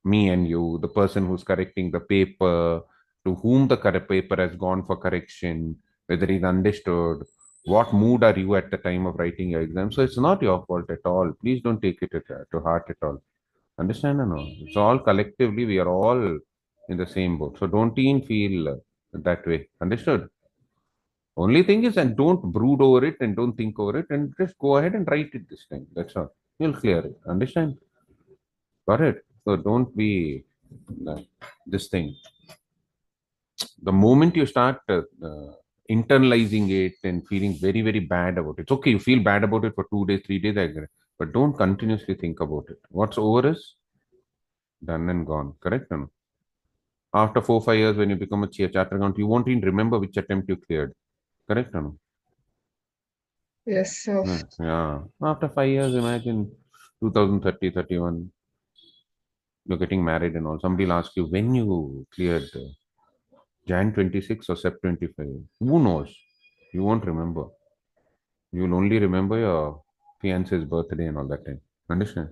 me and you, the person who's correcting the paper, to whom the correct paper has gone for correction, whether he's understood, what mood are you at the time of writing your exam. So it's not your fault at all. Please don't take it to heart at all. Understand or no? It's all collectively, we are all in the same boat. So don't even feel that way. Understood? Only thing is, and don't brood over it and don't think over it and just go ahead and write it this time. That's all. You'll clear it. Understand? Got it? So don't be this thing. The moment you start internalizing it and feeling very, very bad about it, it's okay. You feel bad about it for 2 days, 3 days, I agree. But don't continuously think about it. What's over is done and gone. Correct? Or no? After 4 5 years, when you become a chartered accountant, you won't even remember which attempt you cleared. Correct or no? Yes, sir. Yeah. After 5 years, imagine 2030, 31, you're getting married and all. Somebody will ask you when you cleared Jan 26 or Sep 25. Who knows? You won't remember. You'll only remember your fiance's birthday and all that time. Understand?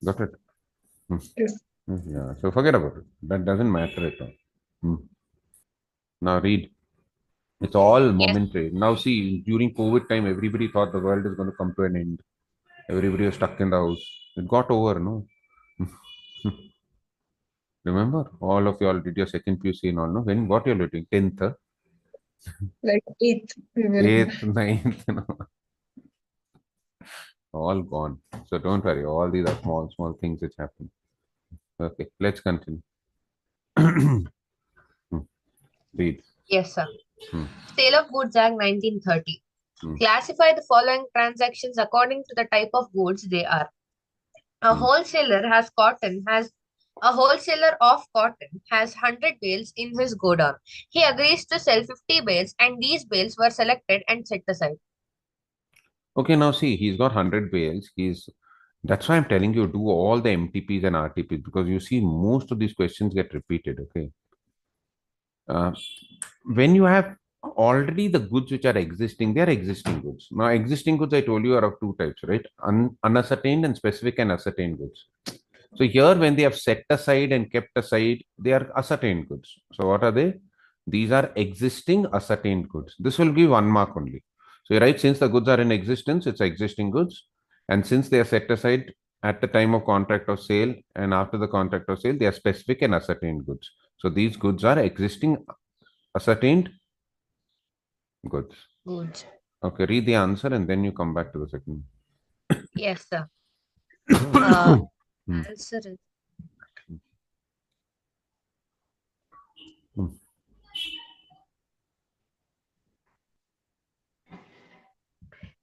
Got it? Yes. Yeah. So forget about it. That doesn't matter at all. Now read. It's all momentary. Now see, during COVID time, everybody thought the world is going to come to an end. Everybody was stuck in the house. It got over, no? Remember, all of you all did your second PUC and all, no? When, what you're doing? 10th, Like eighth, we will. 8th, 9th, all gone. So don't worry, all these are small, small things which happen. Okay, let's continue. Read. Yes, sir. Hmm. Sale of Goods Act 1930. Hmm. Classify the following transactions according to the type of goods they are. A Hmm. wholesaler of cotton has 100 bales in his godown. He agrees to sell 50 bales and these bales were selected and set aside. Okay, now see, he's got 100 bales. That's why I'm telling you, do all the MTPs and RTPs, because you see most of these questions get repeated. Okay. When you have already the goods which are existing, they are existing goods. Now, existing goods, I told you, are of two types, right? Unascertained and specific and ascertained goods. So here, when they have set aside and kept aside, they are ascertained goods. So what are they? These are existing ascertained goods. This will give 1 mark only. So you write, since the goods are in existence, it's existing goods. And since they are set aside at the time of contract of sale and after the contract of sale, they are specific and ascertained goods. So these goods are existing ascertained goods. Goods. Okay, read the answer and then you come back to the second. Yes, sir. Hmm. Answer is Hmm.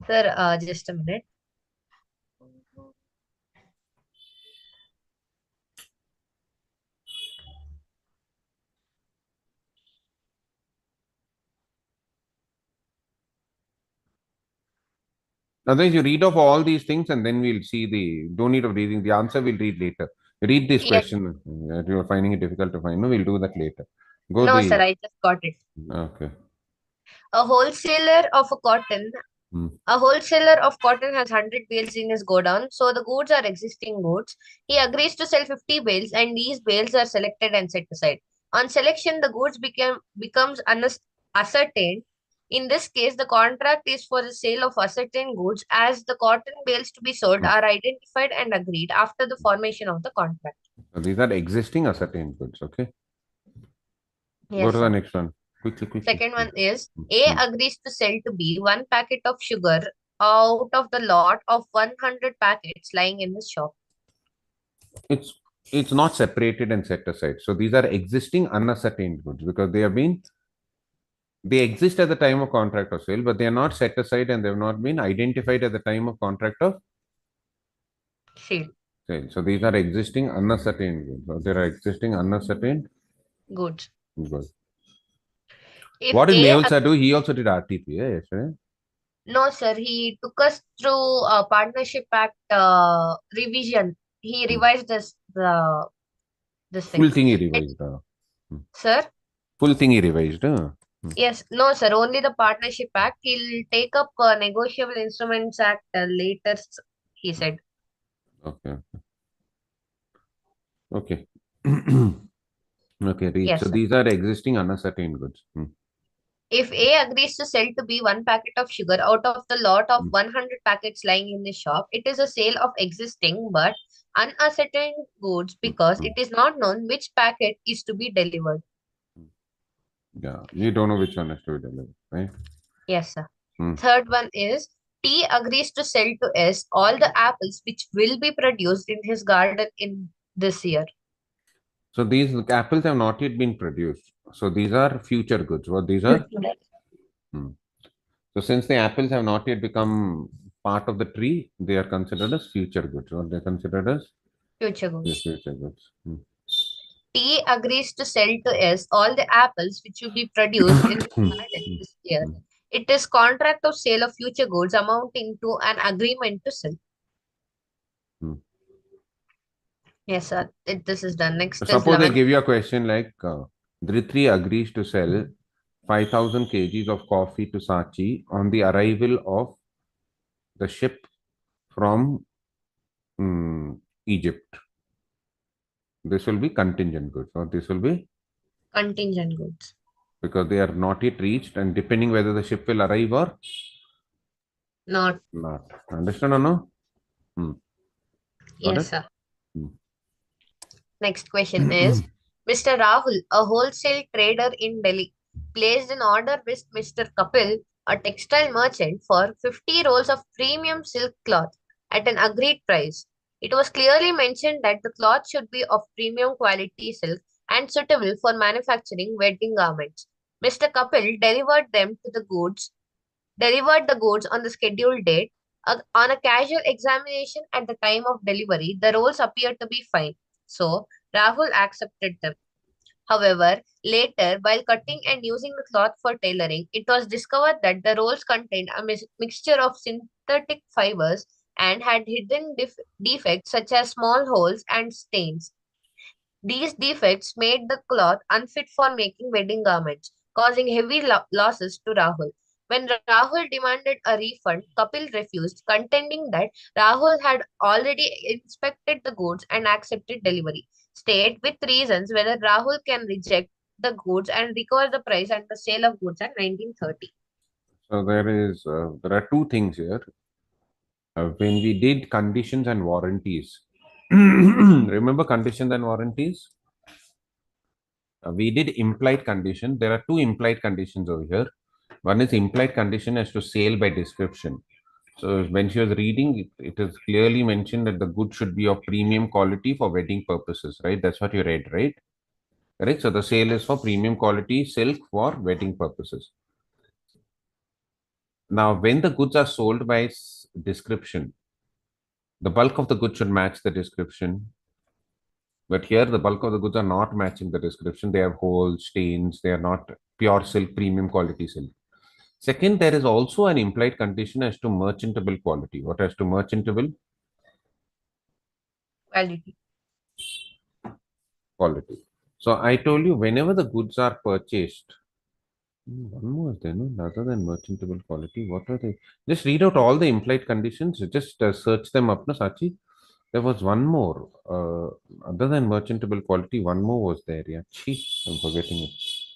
sir. Just a minute. Otherwise, you read off all these things and then we'll see don't need of reading. The answer we'll read later. Read this Yes. question. You're finding it difficult to find. No, we'll do that later. Go No, the. sir. I just got it. Okay. A wholesaler of cotton. Hmm. A wholesaler of cotton has 100 bales in his godown, so the goods are existing goods. He agrees to sell 50 bales, and these bales are selected and set aside. On selection, the goods becomes ascertained. In this case, the contract is for the sale of ascertained goods, as the cotton bales to be sold are identified and agreed after the formation of the contract. So these are existing ascertained goods. Okay. Go Yes, to the sir. next one. Quickly. Second one is A agrees to sell to B 1 packet of sugar out of the lot of 100 packets lying in his shop. It's not separated and set aside. So these are existing unascertained goods because they exist at the time of contract of sale, but they are not set aside and they have not been identified at the time of contract of Sale. sale. So these are existing unascertained goods. So there are existing unascertained Goods. goods. If What did A Mehul sir do? He also did RTP, yesterday. No, sir, he took us through a partnership act revision. He revised this Full thing. thing he revised. Sir? Full thing he revised. Yes, no, sir, only the partnership act. He'll take up negotiable instruments act later, he said. Okay. Okay. Okay, read. Yes, So sir. these are existing unascertained goods. If A agrees to sell to B 1 packet of sugar out of the lot of 100 packets lying in the shop, it is a sale of existing but unascertained goods because it is not known which packet is to be delivered. Yeah, you don't know which one has to be delivered, right? Yes, sir. Third one is T agrees to sell to S all the apples which will be produced in his garden in this year. So these apples have not yet been produced. So these are future goods. What these are? So since the apples have not yet become part of the tree, they are considered as future goods. What they're considered as? Future goods. Future goods. T agrees to sell to S all the apples which will be produced in his garden this year. It is contract of sale of future goods amounting to an agreement to sell. Yes, sir. This is done. Next So is suppose they 11. give you a question like Dritri agrees to sell 5,000 kgs of coffee to Sachi on the arrival of the ship from Egypt. This will be contingent goods, or this will be Contingent goods. because they are not yet reached, and depending whether the ship will arrive or Not. not. Understand or no? Got Yes, it? sir. Hmm. Next question is, Mr. Rahul, a wholesale trader in Delhi, placed an order with Mr. Kapil, a textile merchant, for 50 rolls of premium silk cloth at an agreed price. It was clearly mentioned that the cloth should be of premium quality silk and suitable for manufacturing wedding garments. Mr. Kapil delivered the goods on the scheduled date. On a casual examination at the time of delivery, the rolls appeared to be fine. So, Rahul accepted them. However, later, while cutting and using the cloth for tailoring, it was discovered that the rolls contained a mixture of synthetic fibers and had hidden defects such as small holes and stains. These defects made the cloth unfit for making wedding garments, causing heavy losses to Rahul. When Rahul demanded a refund, Kapil refused, contending that Rahul had already inspected the goods and accepted delivery. State with reasons whether Rahul can reject the goods and recover the price at the sale of goods at 1930. So there are two things here. When we did conditions and warranties, remember conditions and warranties? We did implied condition. There are two implied conditions over here. One is implied condition as to sale by description. So when she was reading, it is clearly mentioned that the good should be of premium quality for wedding purposes, right? That's what you read, right? Correct. So the sale is for premium quality silk for wedding purposes. Now, when the goods are sold by description, the bulk of the goods should match the description. But here, the bulk of the goods are not matching the description. They have holes, stains. They are not pure silk, premium quality silk. Second, there is also an implied condition as to merchantable quality. What as to merchantable Quality. quality? So I told you, whenever the goods are purchased, one more is there, no? Other than merchantable quality, what are they? Just read out all the implied conditions. Just search them up, no, Sachi? There was one more. Other than merchantable quality, one more was there. Yeah, Chee, I'm forgetting it.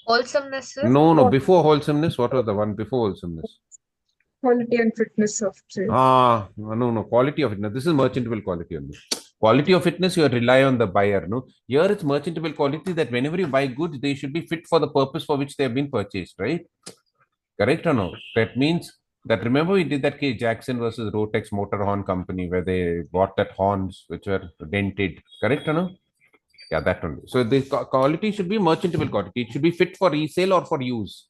Wholesomeness, sir? No, before wholesomeness, what was the one before wholesomeness? Quality and fitness of trade. No, quality of fitness. This is merchantable quality only. Quality of fitness, you rely on the buyer. No, here it's merchantable quality that whenever you buy goods, they should be fit for the purpose for which they have been purchased, right? Correct or no? That means that remember we did that case Jackson versus Rotex Motor Horn Company where they bought that horns which were dented. Correct or no? Yeah, that only. So the quality should be merchantable quality. It should be fit for resale or for use.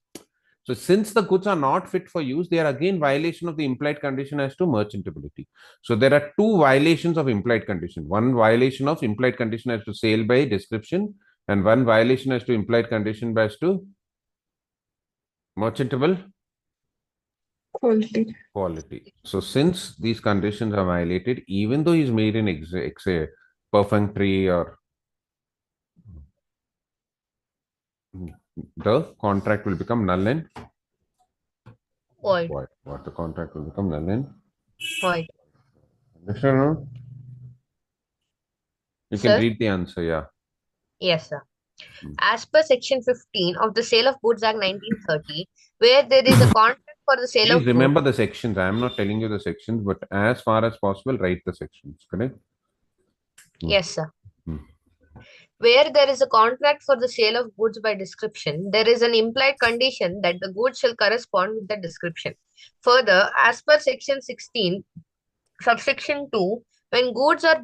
So since the goods are not fit for use, they are again violation of the implied condition as to merchantability. So there are two violations of implied condition. One violation of implied condition as to sale by description, and one violation as to implied condition as to merchantable Quality. So since these conditions are violated, even though he's made an perfunctory or the contract will become null and Void. void. What the contract will become null and Void. understand? No? You can Sir? read the answer, yeah. Yes, sir. Hmm. As per Section 15 of the Sale of Goods Act 1930, where there is a contract for the sale Please of remember goods, the sections. I am not telling you the sections, but as far as possible, write the sections. Correct? yes, sir. Hmm. Where there is a contract for the sale of goods by description, there is an implied condition that the goods shall correspond with the description. Further, as per Section 16, subsection 2, when goods are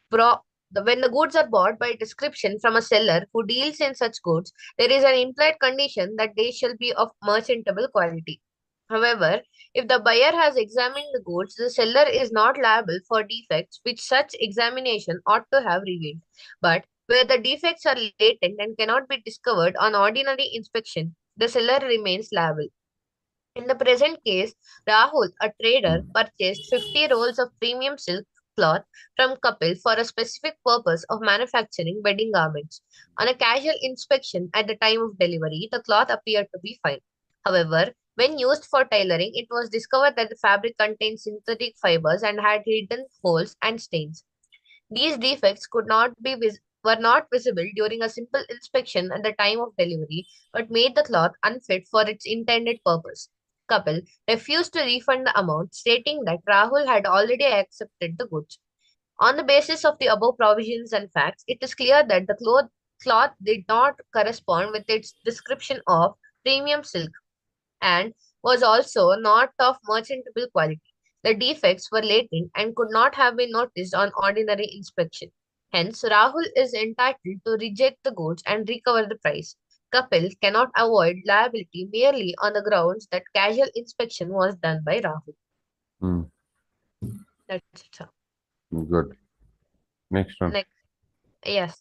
brought when the goods are bought by description from a seller who deals in such goods, there is an implied condition that they shall be of merchantable quality. However, if the buyer has examined the goods, the seller is not liable for defects which such examination ought to have revealed. But where the defects are latent and cannot be discovered on ordinary inspection, the seller remains liable. In the present case, Rahul, a trader, purchased 50 rolls of premium silk cloth from Kapil for a specific purpose of manufacturing wedding garments. On a casual inspection at the time of delivery, the cloth appeared to be fine. However, when used for tailoring, it was discovered that the fabric contained synthetic fibers and had hidden holes and stains. These defects were not visible during a simple inspection at the time of delivery, but made the cloth unfit for its intended purpose. couple refused to refund the amount, stating that Rahul had already accepted the goods. On the basis of the above provisions and facts, it is clear that the cloth did not correspond with its description of premium silk and was also not of merchantable quality. The defects were latent and could not have been noticed on ordinary inspection. Hence, Rahul is entitled to reject the goods and recover the price. Kapil cannot avoid liability merely on the grounds that casual inspection was done by Rahul. Hmm. That's it, sir. Good. Next one. Next, yes.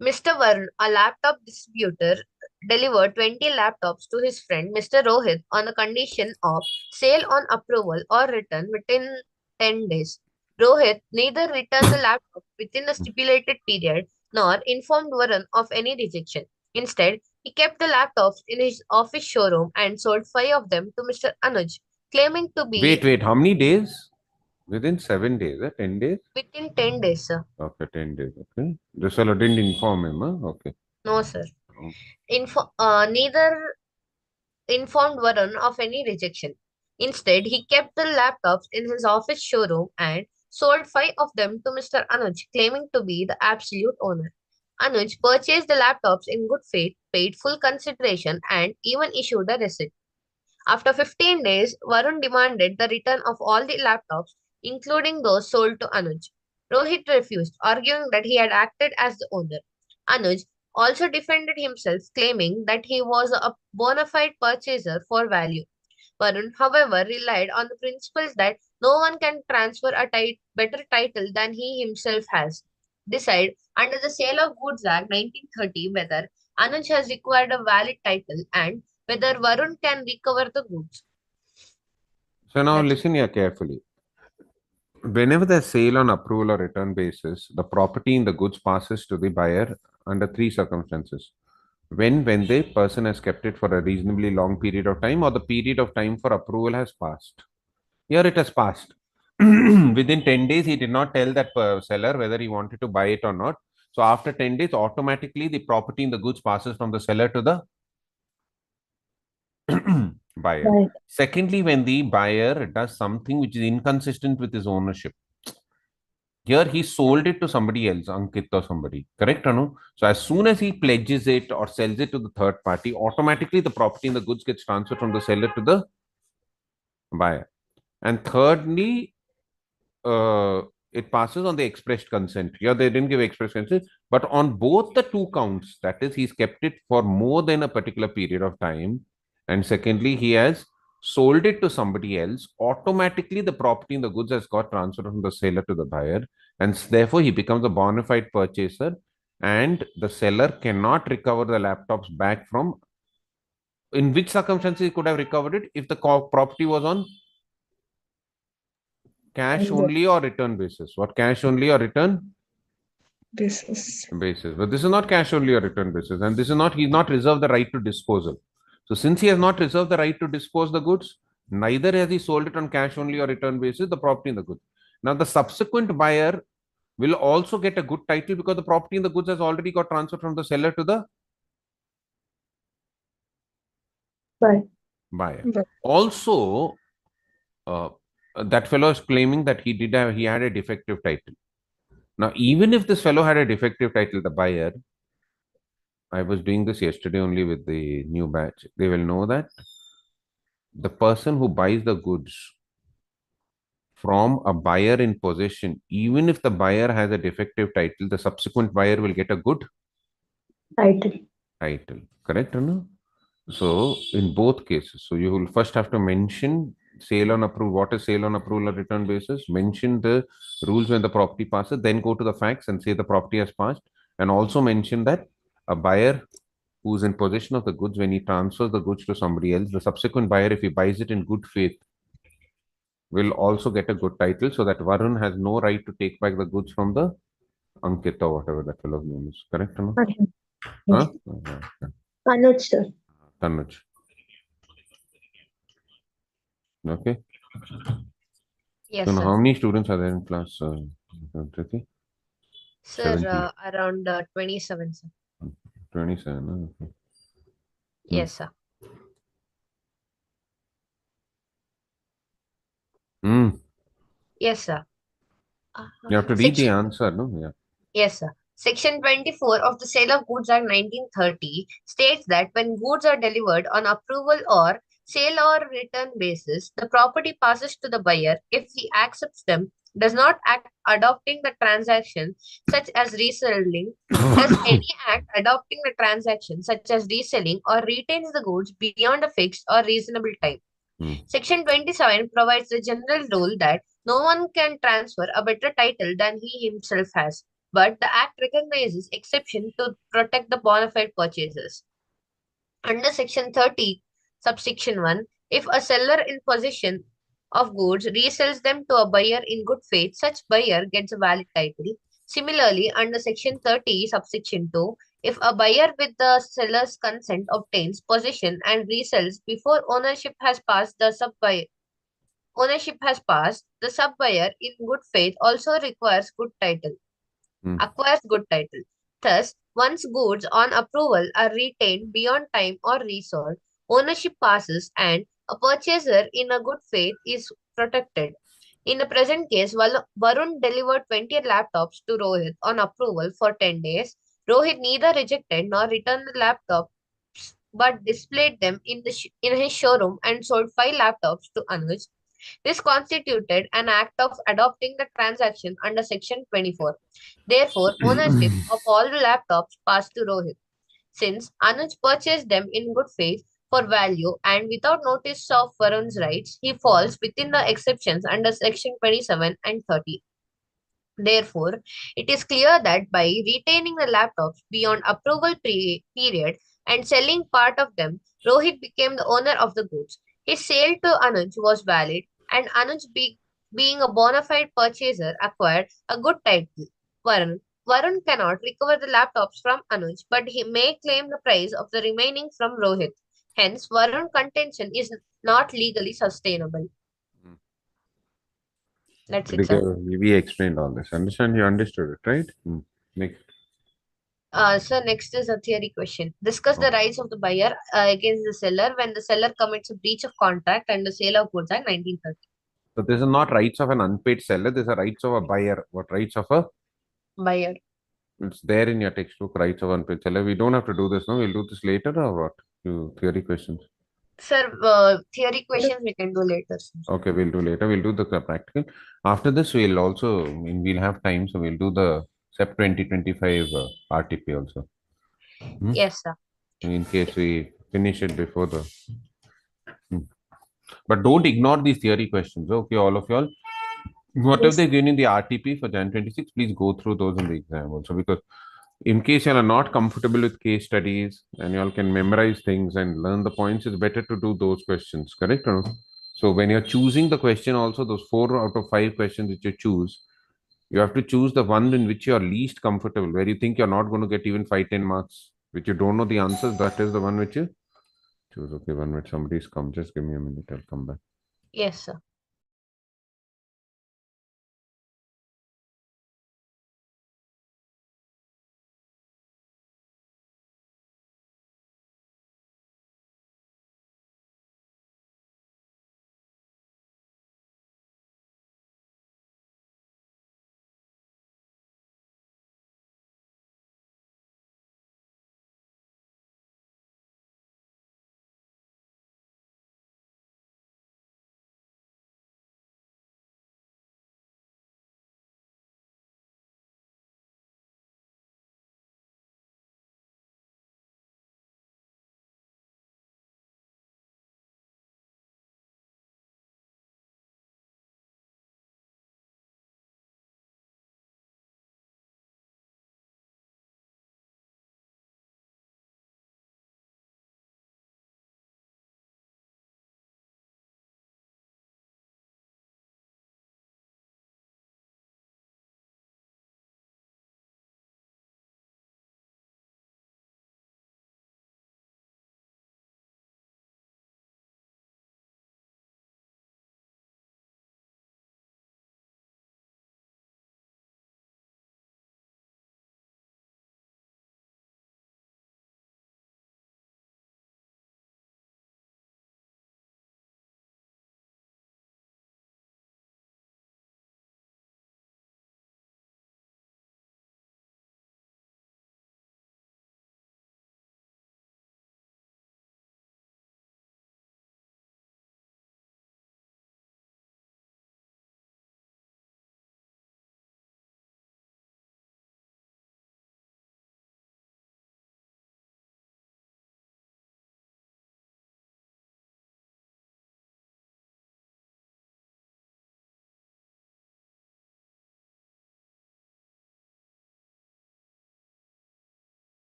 Mr. Varun, a laptop distributor, delivered 20 laptops to his friend Mr. Rohit on the condition of sale on approval or return within 10 days. Rohit neither returned the laptop within the stipulated period nor informed Varun of any rejection. Instead, he kept the laptops in his office showroom and sold 5 of them to Mr. Anuj, claiming to be Wait. How many days? Within 7 days, 10 days? within 10 days, sir. Okay, 10 days. Okay. This fellow didn't inform him, huh? Okay. No, sir. Oh. Neither informed Varun of any rejection. Instead, he kept the laptops in his office showroom and sold 5 of them to Mr. Anuj, claiming to be the absolute owner. Anuj purchased the laptops in good faith, paid full consideration, and even issued a receipt. After 15 days, Varun demanded the return of all the laptops, including those sold to Anuj. Rohit refused, arguing that he had acted as the owner. Anuj also defended himself, claiming that he was a bona fide purchaser for value. Varun, however, relied on the principles that no one can transfer a better title than he himself has. Decide under the Sale of Goods Act 1930 whether Anuj has required a valid title and whether Varun can recover the goods. So now That's it. listen here carefully. Whenever there's sale on approval or return basis, the property in the goods passes to the buyer under three circumstances. When the person has kept it for a reasonably long period of time or the period of time for approval has passed. Here it has passed. Within 10 days, he did not tell that seller whether he wanted to buy it or not. So after 10 days, automatically the property in the goods passes from the seller to the buyer. Right. Secondly, when the buyer does something which is inconsistent with his ownership, here he sold it to somebody else, Ankit or somebody, correct or no? So as soon as he pledges it or sells it to the third party, automatically the property in the goods gets transferred from the seller to the buyer. And thirdly, it passes on the expressed consent. Here they didn't give express consent, but on both the two counts, that is, he's kept it for more than a particular period of time, and secondly, he has sold it to somebody else. Automatically, the property in the goods has got transferred from the seller to the buyer, and therefore he becomes a bona fide purchaser, and the seller cannot recover the laptops back from. In which circumstances he could have recovered it if the property was on cash only or return basis? What, cash only or return basis. basis? But this is not cash only or return basis, and this is not, he's not reserved the right to disposal. So since he has not reserved the right to dispose the goods, neither has he sold it on cash only or return basis, the property in the goods. Now the subsequent buyer will also get a good title because the property in the goods has already got transferred from the seller to the Right. buyer. But Also, that fellow is claiming that he had a defective title. Now, even if this fellow had a defective title, the buyer, I was doing this yesterday only with the new batch, they will know that the person who buys the goods from a buyer in possession, even if the buyer has a defective title, the subsequent buyer will get a good Title. title. Correct or no? So, in both cases, so you will first have to mention sale on approval. What is sale on approval or return basis? Mention the rules when the property passes, then go to the facts and say the property has passed, and also mention that a buyer who's in possession of the goods, when he transfers the goods to somebody else, the subsequent buyer, if he buys it in good faith, will also get a good title, so that Varun has no right to take back the goods from the Ankit or whatever that fellow's name is. Correct or no? Okay. Huh? Anuj, sir. Tanuj. Okay. Yes, So now sir. how many students are there in class, Triti? Sir, 70. around 27, sir. 27. Okay. Yes, sir. Hmm. Yes, sir. You have to read the Section answer, no? Yeah. Yes, sir. Section 24 of the Sale of Goods Act 1930 states that when goods are delivered on approval or sale or return basis, the property passes to the buyer if he accepts them, does not act adopting the transaction such as reselling, does any act adopting the transaction such as reselling or retains the goods beyond a fixed or reasonable time. Hmm. Section 27 provides the general rule that no one can transfer a better title than he himself has, but the Act recognizes exception to protect the bona fide purchasers. Under Section 30, subsection 1, if a seller in possession of goods resells them to a buyer in good faith, such buyer gets a valid title. Similarly, under Section 30, subsection 2, if a buyer with the seller's consent obtains possession and resells before ownership has passed, the sub-buyer in good faith also Hmm. acquires good title. Thus, once goods on approval are retained beyond time or resold, ownership passes and a purchaser in a good faith is protected. In the present case, Varun delivered 20 laptops to Rohit on approval for 10 days. Rohit neither rejected nor returned the laptops but displayed them in his showroom and sold 5 laptops to Anuj. This constituted an act of adopting the transaction under Section 24. Therefore, ownership of all the laptops passed to Rohit. Since Anuj purchased them in good faith for value and without notice of Varun's rights, he falls within the exceptions under Section 27 and 30. Therefore, it is clear that by retaining the laptops beyond period and selling part of them, Rohit became the owner of the goods. His sale to Anuj was valid, and being a bona fide purchaser, acquired a good title. Varun cannot recover the laptops from Anuj, but he may claim the price of the remaining from Rohit. Hence, Varun contention is not legally sustainable. Hmm. That's it, sir. Because we explained all this. Understand? You understood it, right? Hmm. Next. So next is a theory question. Discuss the Oh. rights of the buyer against the seller when the seller commits a breach of contract and the Sale of Goods Act 1930. So these are not rights of an unpaid seller. These are rights of a buyer. What rights of a? Buyer. It's there in your textbook. Rights of unpaid seller. We don't have to do this now. We'll do this later or what? You theory questions. Sir, theory questions we can do later, sir. Okay, we'll do later. We'll do the practical. After this, we'll also. I mean, we'll have time, so we'll do the SEP 2025 RTP also. Hmm? Yes, sir. In case we finish it before the. Hmm. But don't ignore these theory questions. Okay, all of y'all. Whatever Yes. they're given in the RTP for Jan 26, please go through those in the exam also, because in case you are not comfortable with case studies and you all can memorize things and learn the points, it's better to do those questions, correct or no? So when you're choosing the question also, those 4 out of 5 questions which you choose, you have to choose the one in which you are least comfortable, where you think you're not going to get even 5, 10 marks, which you don't know the answers. That is the one which you choose. Okay, 1 minute, somebody's come. Just give me a minute. I'll come back. Yes, sir.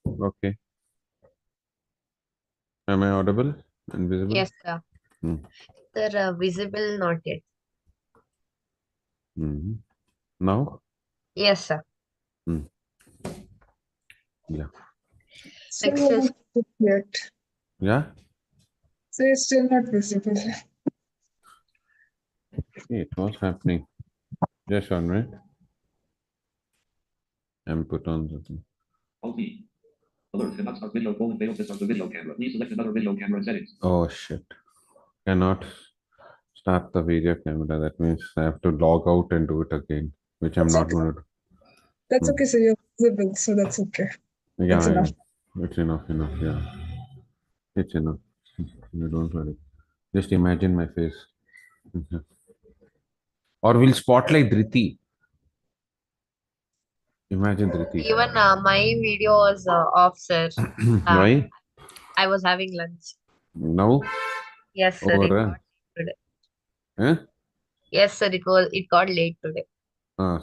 Okay. Am I audible and visible? Yes, sir. Hmm. Sir, visible not yet. Mhm. Now? Yes, sir. Hmm. Yeah. So Next is not yet. Yeah? So it's still not visible. Okay, it was happening. Just 1 minute. And put on something. Alert, cannot start video phone failed to start the video camera. Please select another video camera settings. Oh shit. Cannot start the video camera. That means I have to log out and do it again, which I'm That's not okay. going to do. That's okay. So you're visible. So that's okay. Yeah, That's enough. it's enough. Yeah, it's enough. You don't worry. Just imagine my face. Mhm. Or we'll spotlight Dhriti. Imagine Dhriti. even my video was off, sir. Why? I was having lunch. Now? Yes, sir. It Over. got late today. Eh? Yes, sir. It got late today.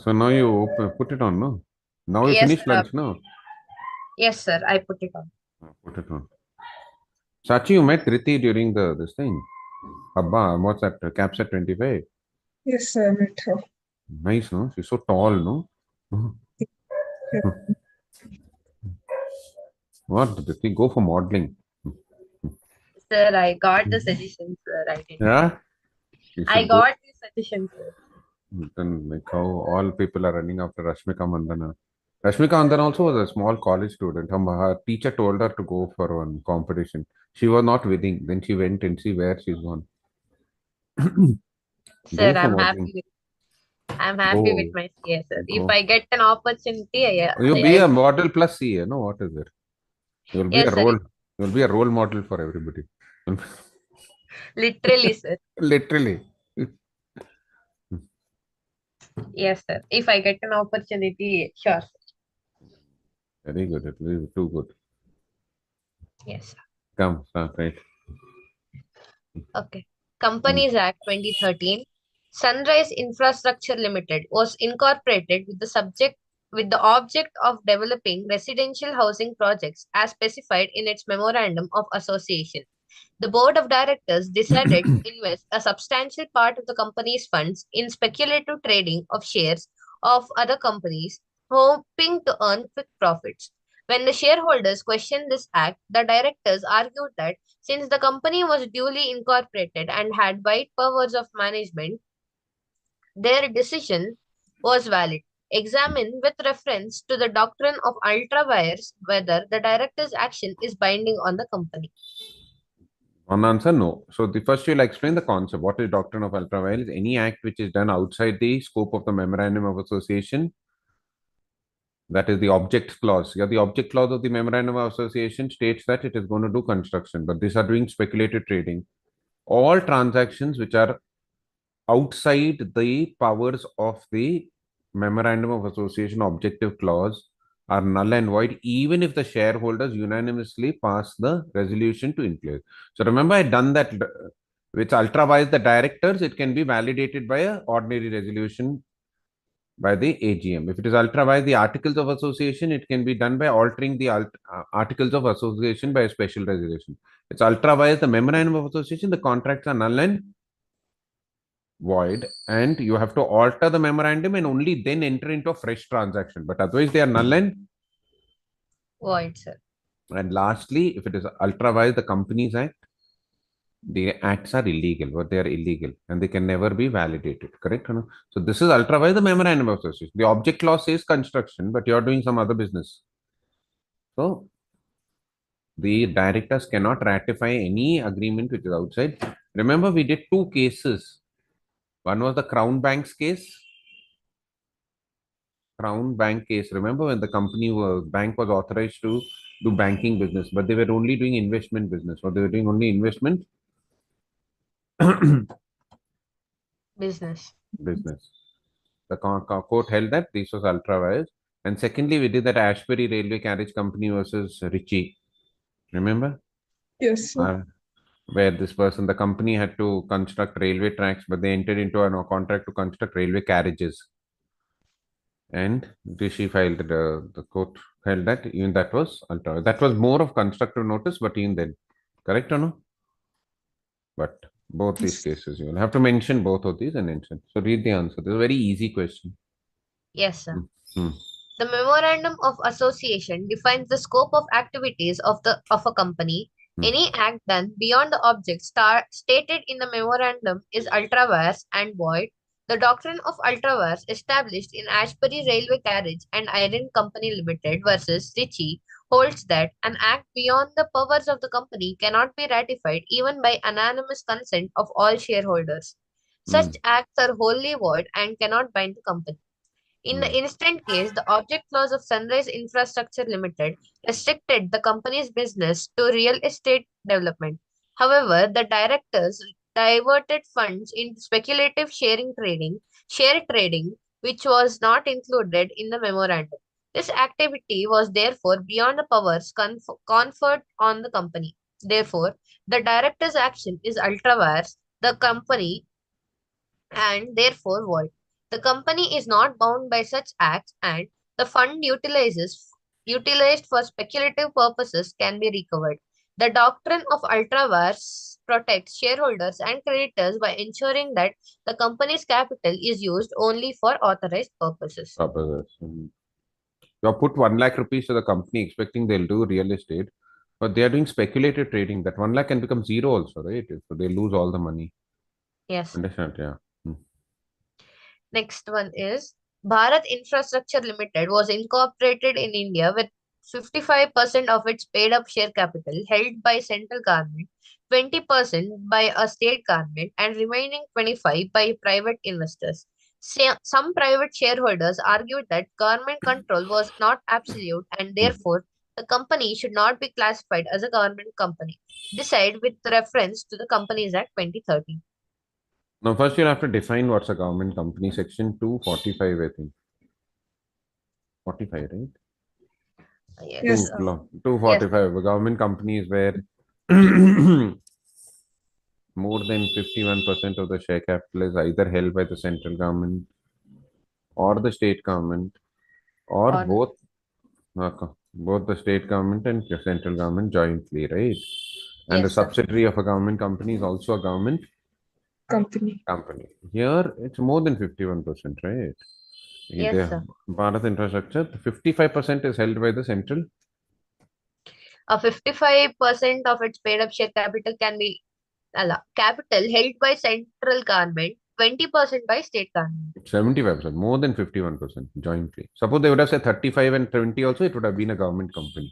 So now you put it on, no? Now you Yes, finish sir. lunch, no? Yes, sir. I put it on. Put it on. Sachi, you met Dhriti during this thing. Abba, what's that? Capset 25. Yes, sir. I met her. Nice, no? She's so tall, no? Yeah. What? Dhriti, go for modeling. Sir, I got the suggestions, sir. I didn't. Yeah? You I should go. got the suggestions, sir. Then like how all people are running after Rashmika Mandana. Rashmika Mandana also was a small college student. Her teacher told her to go for one competition. She was not willing. Then she went and see where she's gone. Sir, Go for modeling. I'm happy with Go. my CA, sir. If Go. I get an opportunity, You be a model plus CA, no? What is it? You'll be a yes, sir. role. You'll be a role model for everybody. Literally, sir. Literally. Yes, sir. If I get an opportunity, sure, sir. Very good. It will be too good. Yes, sir. Come, start, right? Okay. Companies Act 2013, Sunrise Infrastructure Limited was incorporated with the object of developing residential housing projects as specified in its memorandum of association. The board of directors decided to invest a substantial part of the company's funds in speculative trading of shares of other companies, hoping to earn quick profits. When the shareholders questioned this act, the directors argued that since the company was duly incorporated and had wide powers of management, their decision was valid. Examine with reference to the doctrine of ultra vires whether the director's action is binding on the company. One answer, no. So the first you'll explain the concept. What is doctrine of ultraviolet? Any act which is done outside the scope of the memorandum of association. That is the object clause. Yeah, the object clause of the memorandum of association states that it is going to do construction, but these are doing speculative trading. All transactions which are outside the powers of the memorandum of association objective clause are null and void, even if the shareholders unanimously pass the resolution to include. So remember, I done that which ultravise the directors, it can be validated by a ordinary resolution by the AGM. If it is ultravise the articles of association, it can be done by altering the articles of association by a special resolution. It's ultravise the memorandum of association, the contracts are null and void, and you have to alter the memorandum and only then enter into a fresh transaction. But otherwise, they are null and Void, sir. And lastly, if it is ultravise the Companies Act, the acts are illegal, but they are illegal and they can never be validated. Correct? Or no? So this is ultravise the memorandum of association. The object clause says construction, but you are doing some other business. So the directors cannot ratify any agreement which is outside. Remember, we did two cases. One was the Crown Bank's case. Crown Bank case. Remember when the bank was authorized to do banking business, but they were only doing investment business, or they were doing only investment Business. business. The court held that this was ultra vires. And secondly, we did that Ashbury Railway Carriage Company versus Ritchie. Remember? Yes, sir. Where this person, the company had to construct railway tracks, but they entered into a contract to construct railway carriages. And Rishi filed the court held that even that was ultra. That was more of constructive notice, but even then, correct or no? But both these cases, you will have to mention both of these and mention. So read the answer. This is a very easy question. Yes, sir. Hmm. The Memorandum of Association defines the scope of activities of a company. Any act done beyond the object stated in the memorandum is ultra vires and void. The doctrine of ultra vires established in Ashbury Railway Carriage and Iron Company Limited versus Ritchie holds that an act beyond the powers of the company cannot be ratified even by unanimous consent of all shareholders. Such acts are wholly void and cannot bind the company. In the instant case, the object clause of Sunrise Infrastructure Limited restricted the company's business to real estate development. However, the directors diverted funds into speculative share trading, which was not included in the memorandum. This activity was therefore beyond the powers conferred on the company. Therefore, the director's action is ultra vires. The company and therefore void. The company is not bound by such acts and the fund utilized for speculative purposes can be recovered. The doctrine of ultra-vires protects shareholders and creditors by ensuring that the company's capital is used only for authorized purposes. You have put 1 lakh rupees to the company expecting they'll do real estate, but they are doing speculative trading. That 1 lakh can become zero also, right? So they lose all the money. Yes. Understand? Yeah. Next one is Bharat Infrastructure Limited was incorporated in India with 55% of its paid up share capital held by central government, 20% by a state government, and remaining 25% by private investors. Some private shareholders argued that government control was not absolute and therefore the company should not be classified as a government company. Decide with reference to the Companies Act 2013. Now, first you'll have to define what's a government company. Section 245, I think. 45, right? Yes. 245. A government company is where more than 51% of the share capital is either held by the central government or the state government or both. Both the state government and the central government jointly, right? And the Yes, sir. subsidiary of a government company is also a government Company. Here, it's more than 51%, right? Yes, sir. Bharat Infrastructure, 55% is held by the central. 55% of its paid up share capital can be capital held by central government, 20% by state government. 75%, more than 51% jointly. Suppose they would have said 35 and 20 also, it would have been a government company.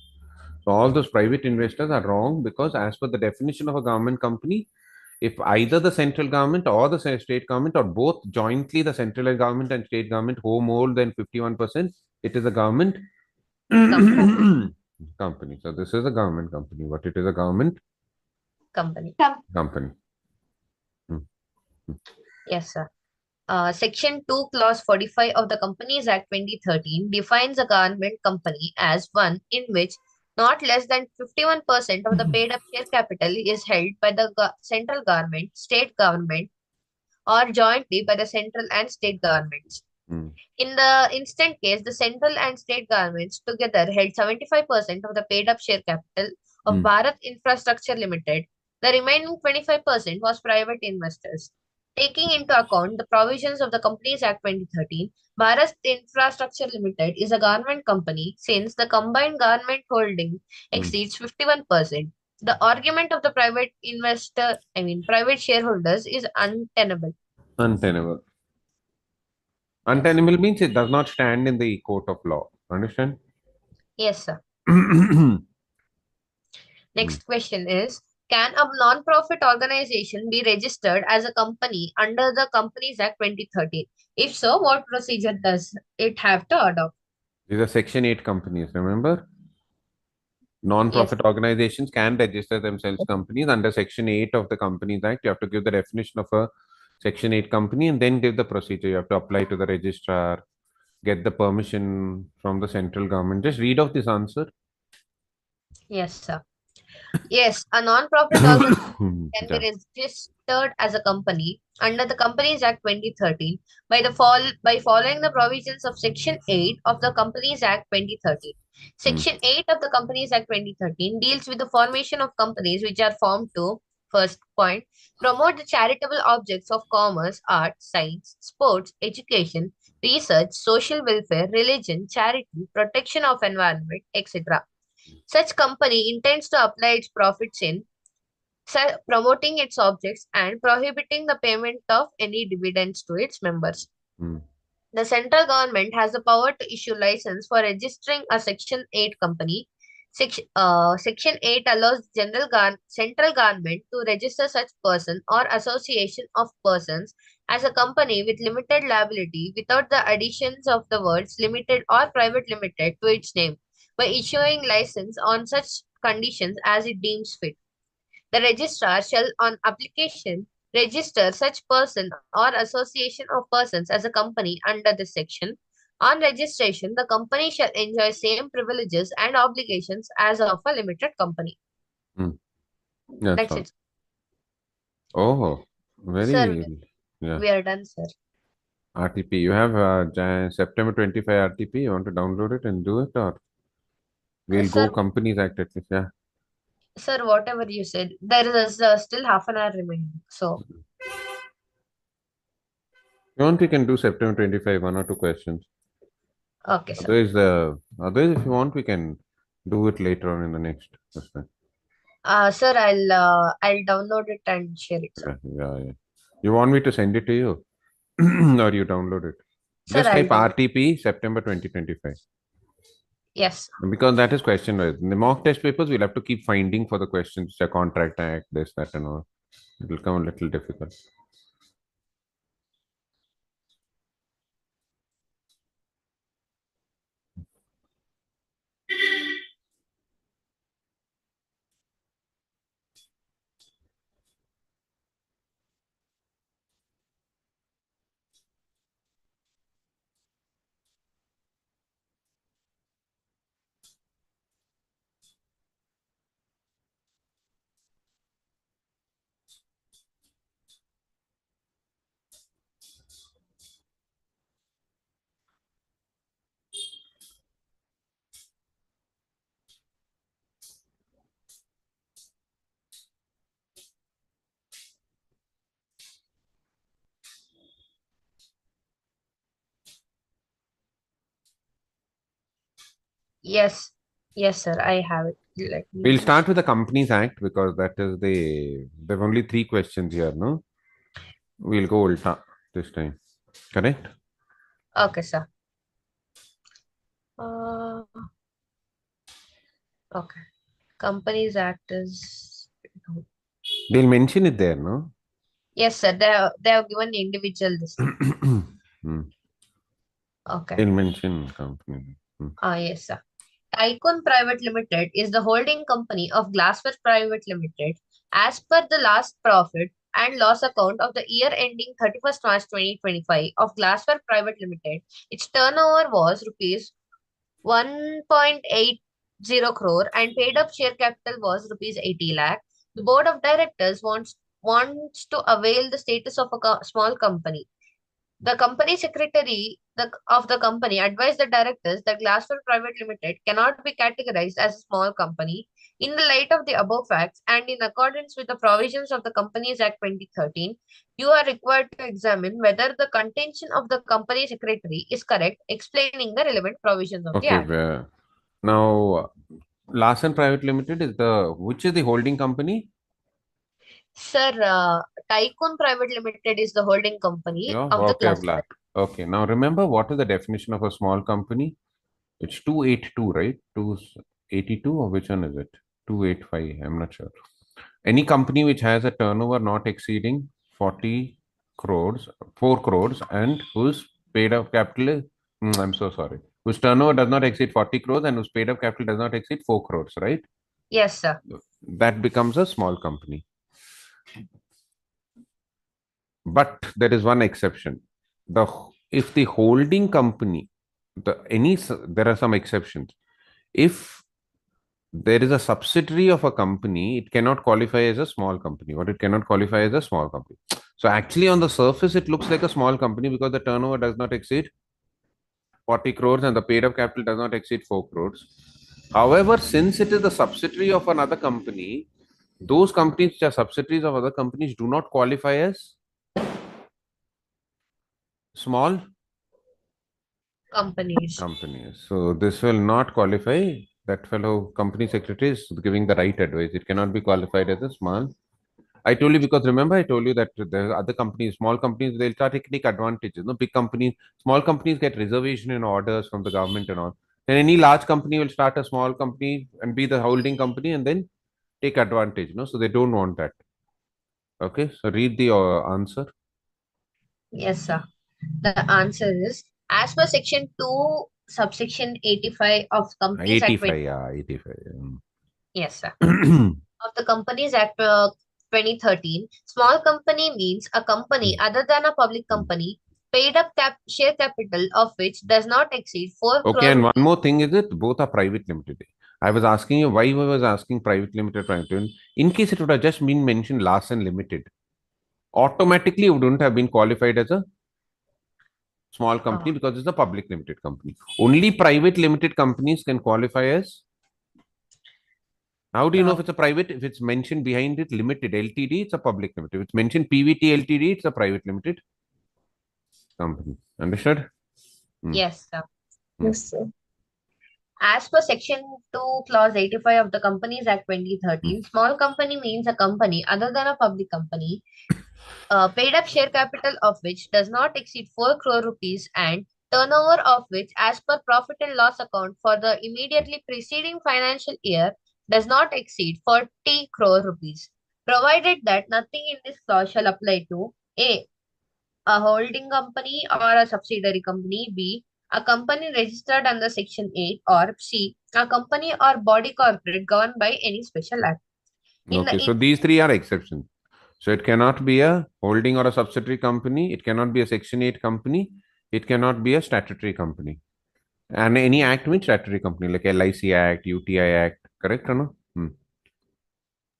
So all those private investors are wrong because as per the definition of a government company, if either the central government or the state government or both jointly the central government and state government hold more than 51%, it is a government company. So this is a government company, but it is a government Company. Yes, sir. Section 2, Clause 45 of the Companies Act 2013 defines a government company as one in which not less than 51% of the paid up share capital is held by the central government, state government, or jointly by the central and state governments. In the instant case, the central and state governments together held 75% of the paid up share capital of Bharat Infrastructure Limited. The remaining 25% was private investors. Taking into account the provisions of the Companies Act 2013, Bharat Infrastructure Limited is a government company since the combined government holding exceeds 51%. The argument of the private shareholders is untenable. Untenable. Untenable means it does not stand in the court of law. Understand? Yes, sir. Next question is, can a non-profit organization be registered as a company under the Companies Act 2013? If so, what procedure does it have to adopt? These are Section 8 companies, remember? Non-profit organizations can register themselves companies under Section 8 of the Companies Act. You have to give the definition of a Section 8 company and then give the procedure. You have to apply to the registrar, get the permission from the central government. Just read off this answer. Yes, sir. Yes, a non-profit organization can be registered as a company under the Companies Act 2013 by following the provisions of Section 8 of the Companies Act 2013. Section 8 of the Companies Act 2013 deals with the formation of companies which are formed to, first point, promote the charitable objects of commerce, art, science, sports, education, research, social welfare, religion, charity, protection of environment, etc. Such company intends to apply its profits in promoting its objects and prohibiting the payment of any dividends to its members. Mm. The central government has the power to issue license for registering a Section 8 company. Section 8 allows central government to register such person or association of persons as a company with limited liability without the additions of the words limited or private limited to its name by issuing license on such conditions as it deems fit. The registrar shall, on application, register such person or association of persons as a company under this section. On registration, the company shall enjoy same privileges and obligations as of a limited company. Mm. That's That's all. it. Oh, Sir, very, yeah. we are done, sir. RTP. You have September 25 RTP. You want to download it and do it, or we'll Sir, go Companies Act at least. Yeah. sir, whatever you said, there is still half an hour remaining. So, You want, we can do September 25, one or two questions. okay, sir. Otherwise, if you want, we can do it later on in the next question. Sir, I'll download it and share it, sir. Yeah. You want me to send it to you, or you download it? Sir, Just I'll type download. RTP September 2025. Yes. Because that is question wise. In the mock test papers, we'll have to keep finding for the questions, the contract act, this, that, and all. It will come a little difficult. Yes. Yes, sir. I have it. Let We'll me. start with the Companies Act because that is there are only 3 questions here, no? We'll go ulta this time. Correct? Okay, sir. Uh, okay. Companies Act is. They'll mention it there, no? Yes, sir. They have given individual this thing. Hmm. Okay. They'll mention company. Yes, sir. Tycoon Private Limited is the holding company of Glassware Private Limited as per the last profit and loss account of the year ending 31st March 2025 of Glassware Private Limited. Its turnover was rupees 1.80 crore and paid up share capital was rupees 80 lakh. The board of directors wants to avail the status of a small company. The company secretary of the company advised the directors that Glassware Private Limited cannot be categorized as a small company. In the light of the above facts and in accordance with the provisions of the Companies Act 2013, you are required to examine whether the contention of the company secretary is correct, explaining the relevant provisions of the Okay, Act. now Larsen Private Limited is which is the holding company? Sir, Tycoon Private Limited is the holding company Yeah, of the okay, Glassware. okay. Now remember what is the definition of a small company? It's 282, right? 282 or which one is it? 285, I'm not sure. Any company which has a turnover not exceeding 40 crores, 4 crores, and whose paid up capital is, I'm so sorry, whose turnover does not exceed 40 crores and whose paid up capital does not exceed 4 crores, right? Yes, sir. That becomes a small company. But there is one exception. If the holding company, there are some exceptions. If there is a subsidiary of a company, it cannot qualify as a small company, or it cannot qualify as a small company. So actually on the surface, it looks like a small company because the turnover does not exceed 40 crores and the paid up capital does not exceed 4 crores. However, since it is the subsidiary of another company, those companies which are subsidiaries of other companies do not qualify as small Companies. companies. So this will not qualify. That fellow company secretary is giving the right advice. It cannot be qualified as a small. I told you because remember I told you that the other companies, small companies, they'll start to take advantages. No, big companies, small companies get reservation in orders from the government and all. Then any large company will start a small company and be the holding company and then take advantage. No, so they don't want that. Okay, so read the answer. Yes, sir. The answer is as per section 2, subsection 85 of Companies Act 85, yeah, 85. yes, sir. Of the Companies Act 2013, small company means a company other than a public company, paid up share capital of which does not exceed 4 Okay, crore and one rupees. more thing is it both are private limited. I was asking you why I was asking private limited, private limited. In case it would have just been mentioned last and limited, automatically it wouldn't have been qualified as a small company because it's a public limited company. Only private limited companies can qualify as. How do you know if it's a private? If it's mentioned behind it limited LTD, it's a public limited. If it's mentioned PVT LTD, it's a private limited company. Understood? Yes, sir. Yes, sir. As per Section 2, Clause 85 of the Companies Act 2013, small company means a company other than a public company, paid up share capital of which does not exceed 4 crore rupees and turnover of which, as per profit and loss account for the immediately preceding financial year, does not exceed 40 crore rupees, provided that nothing in this clause shall apply to a holding company or a subsidiary company, B, a company registered under Section 8, or C, a company or body corporate governed by any special act. Okay, so these three are exceptions. So it cannot be a holding or a subsidiary company. It cannot be a Section 8 company. It cannot be a statutory company. And any act means statutory company like LIC Act, UTI Act, correct or no?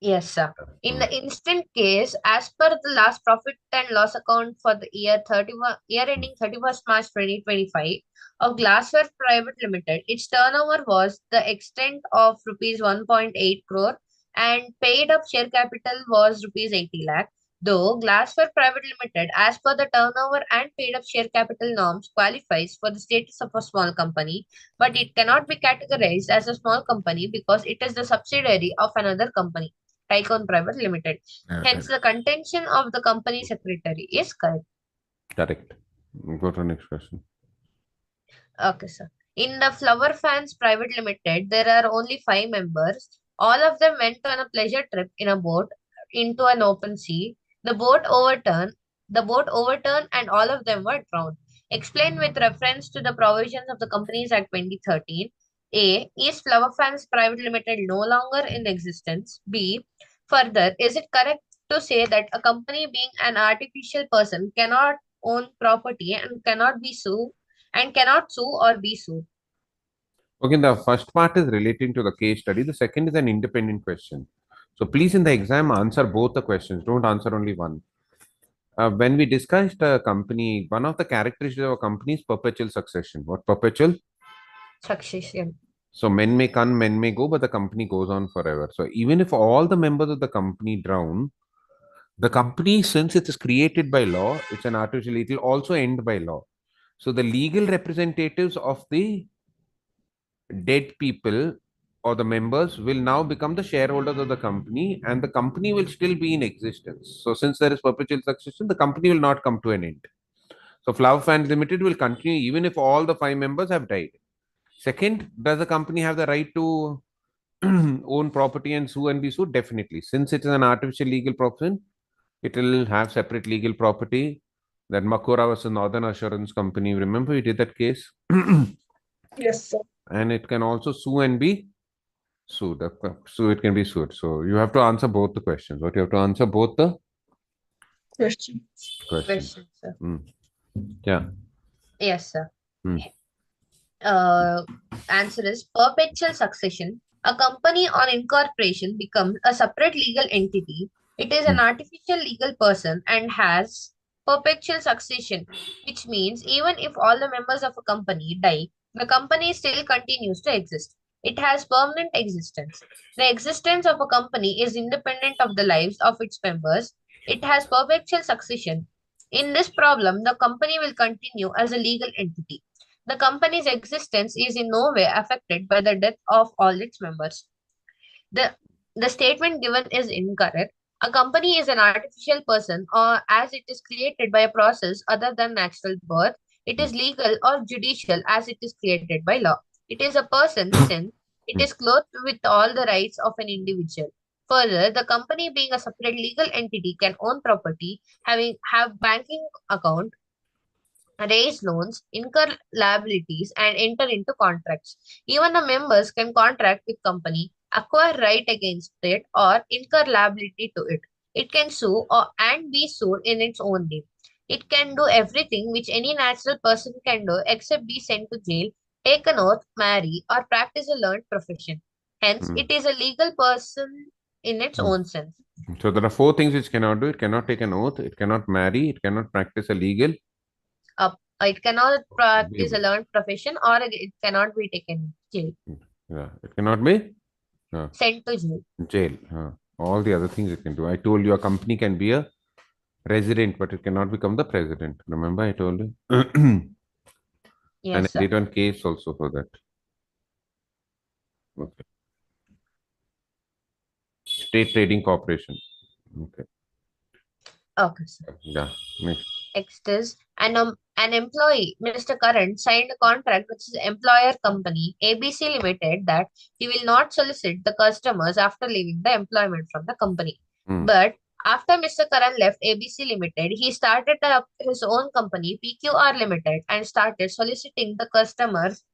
Yes, sir. In the instant case, as per the last profit and loss account for the year ending 31st March 2025 of Glassware Private Limited, its turnover was the extent of rupees 1.8 crore and paid up share capital was rupees 80 lakh. Though Glassware Private Limited, as per the turnover and paid up share capital norms, qualifies for the status of a small company, but it cannot be categorized as a small company because it is the subsidiary of another company. Tycoon Private Limited. Hence, the contention of the company secretary is correct. Correct. Go to the next question. Okay, sir. In the Flower Fans Private Limited, there are only 5 members. All of them went on a pleasure trip in a boat into an open sea. The boat overturned. And all of them were drowned. Explain with reference to the provisions of the Companies Act 2013. A. Is Flower Fans Private Limited no longer in existence? B. Further, is it correct to say that a company being an artificial person cannot own property and cannot sue or be sued? Okay, the first part is relating to the case study. The second is an independent question. So please in the exam answer both the questions. Don't answer only one. When we discussed a company, one of the characteristics of a company is perpetual succession. What perpetual? Succession. So men may come, men may go, but the company goes on forever. So even if all the members of the company drown, the company, since it is created by law, it's an artificial, it will also end by law. So the legal representatives of the dead people or the members will now become the shareholders of the company and the company will still be in existence. So since there is perpetual succession, the company will not come to an end. So Flower Fans Limited will continue even if all the 5 members have died. Second, does the company have the right to own property and sue and be sued? Definitely. Since it is an artificial legal profession, it will have separate legal property. That Makora was a Northern Assurance Company. Remember, we did that case? Yes, sir. And it can also sue and be sued. So it can be sued. So you have to answer both the questions. What you have to answer both the Question. questions. Question, sir. Yeah. Yes, sir. Hmm. Answer is perpetual succession. A company on incorporation becomes a separate legal entity. It is an artificial legal person and has perpetual succession, which means even if all the members of a company die, the company still continues to exist. It has permanent existence. The existence of a company is independent of the lives of its members. It has perpetual succession. In this problem, the company will continue as a legal entity. The company's existence is in no way affected by the death of all its members. The, the statement given is incorrect. A company is an artificial person or as it is created by a process other than natural birth. It is legal or judicial as it is created by law. It is a person since it is clothed with all the rights of an individual. Further, the company being a separate legal entity can own property, have banking account, raise loans, incur liabilities, and enter into contracts. Even the members can contract with company, acquire right against it, or incur liability to it. It can sue and be sued in its own name. It can do everything which any natural person can do except be sent to jail, take an oath, marry, or practice a learned profession. Hence, it is a legal person in its own sense. So there are four things which cannot do. It cannot take an oath. It cannot marry. It cannot practice a legal. It cannot practice a learned profession or it cannot be taken to jail. Yeah, it cannot be Sent to jail. jail. All the other things it can do. I told you a company can be a resident, but it cannot become the president. Remember, I told you. And Yes, I sir. did one case also for that. Okay. State Trading Corporation. Okay. Okay, sir. Yeah. Next. Next is an employee, Mr. Current, signed a contract with his employer company, ABC Limited, that he will not solicit the customers after leaving the employment from the company. But after Mr. Karan left ABC Limited, he started up his own company, PQR Limited, and started soliciting the customers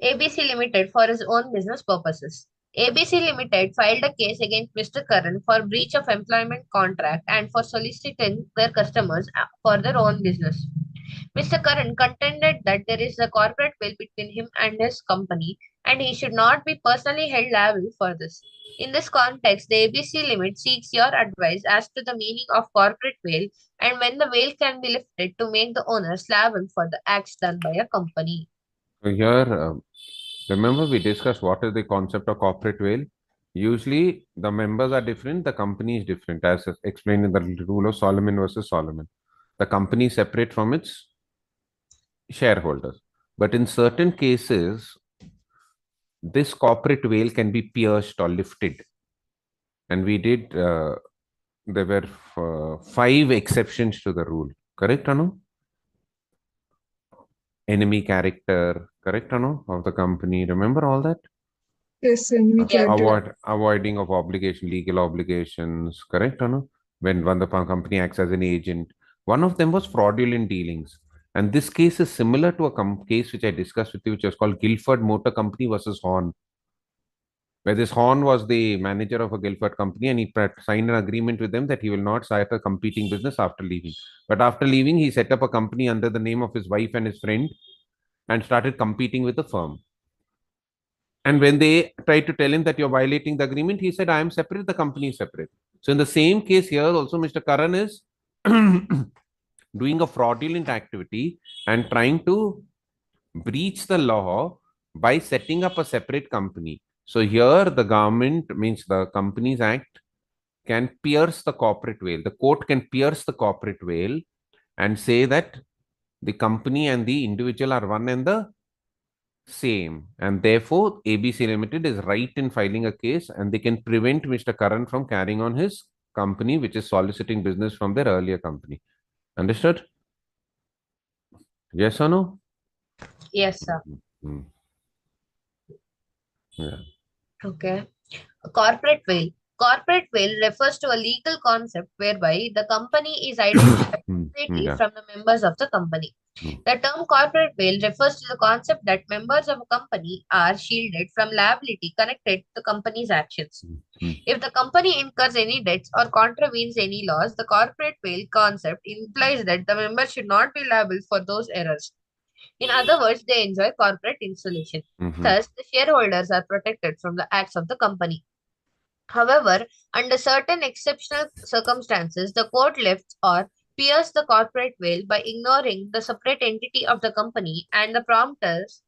ABC Limited for his own business purposes. ABC Limited filed a case against Mr. Karan for breach of employment contract and for soliciting their customers for their own business. Mr. Karan contended that there is a corporate will between him and his company and he should not be personally held liable for this. In this context, the ABC limit seeks your advice as to the meaning of corporate veil and when the veil can be lifted to make the owners liable for the acts done by a company. So here, remember we discussed what is the concept of corporate veil. Usually the members are different, the company is different, as explained in the rule of Solomon versus Solomon. The company is separate from its shareholders. But in certain cases, this corporate veil can be pierced or lifted. And we did, there were 5 exceptions to the rule. Correct, Anu? Enemy character, correct, Anu, of the company. Remember all that? Yes, enemy character. Avoiding of obligation, legal obligations, correct, Anu? When the company acts as an agent. One of them was fraudulent dealings. And this case is similar to a case which I discussed with you, which was called Guilford Motor Company versus Horn. Where this Horn was the manager of a Guilford company and he signed an agreement with them that he will not start a competing business after leaving. But after leaving, he set up a company under the name of his wife and his friend and started competing with the firm. And when they tried to tell him that you're violating the agreement, he said, I am separate, the company is separate. So in the same case here also, Mr. Karan is doing a fraudulent activity and trying to breach the law by setting up a separate company. So here the government, means the Companies Act, can pierce the corporate veil. The court can pierce the corporate veil and say that the company and the individual are one and the same. And therefore, ABC Limited is right in filing a case and they can prevent Mr. Karan from carrying on his company, which is soliciting business from their earlier company. Understood? Yes or no? Yes, sir. Yeah. Okay. A corporate veil. Corporate veil refers to a legal concept whereby the company is identified separately Yeah. from the members of the company. The term corporate veil refers to the concept that members of a company are shielded from liability connected to the company's actions. If the company incurs any debts or contravenes any laws, the corporate veil concept implies that the members should not be liable for those errors. In other words, they enjoy corporate insulation. Thus, the shareholders are protected from the acts of the company. However, under certain exceptional circumstances, the court lifts or pierce the corporate veil by ignoring the separate entity of the company and the promoters,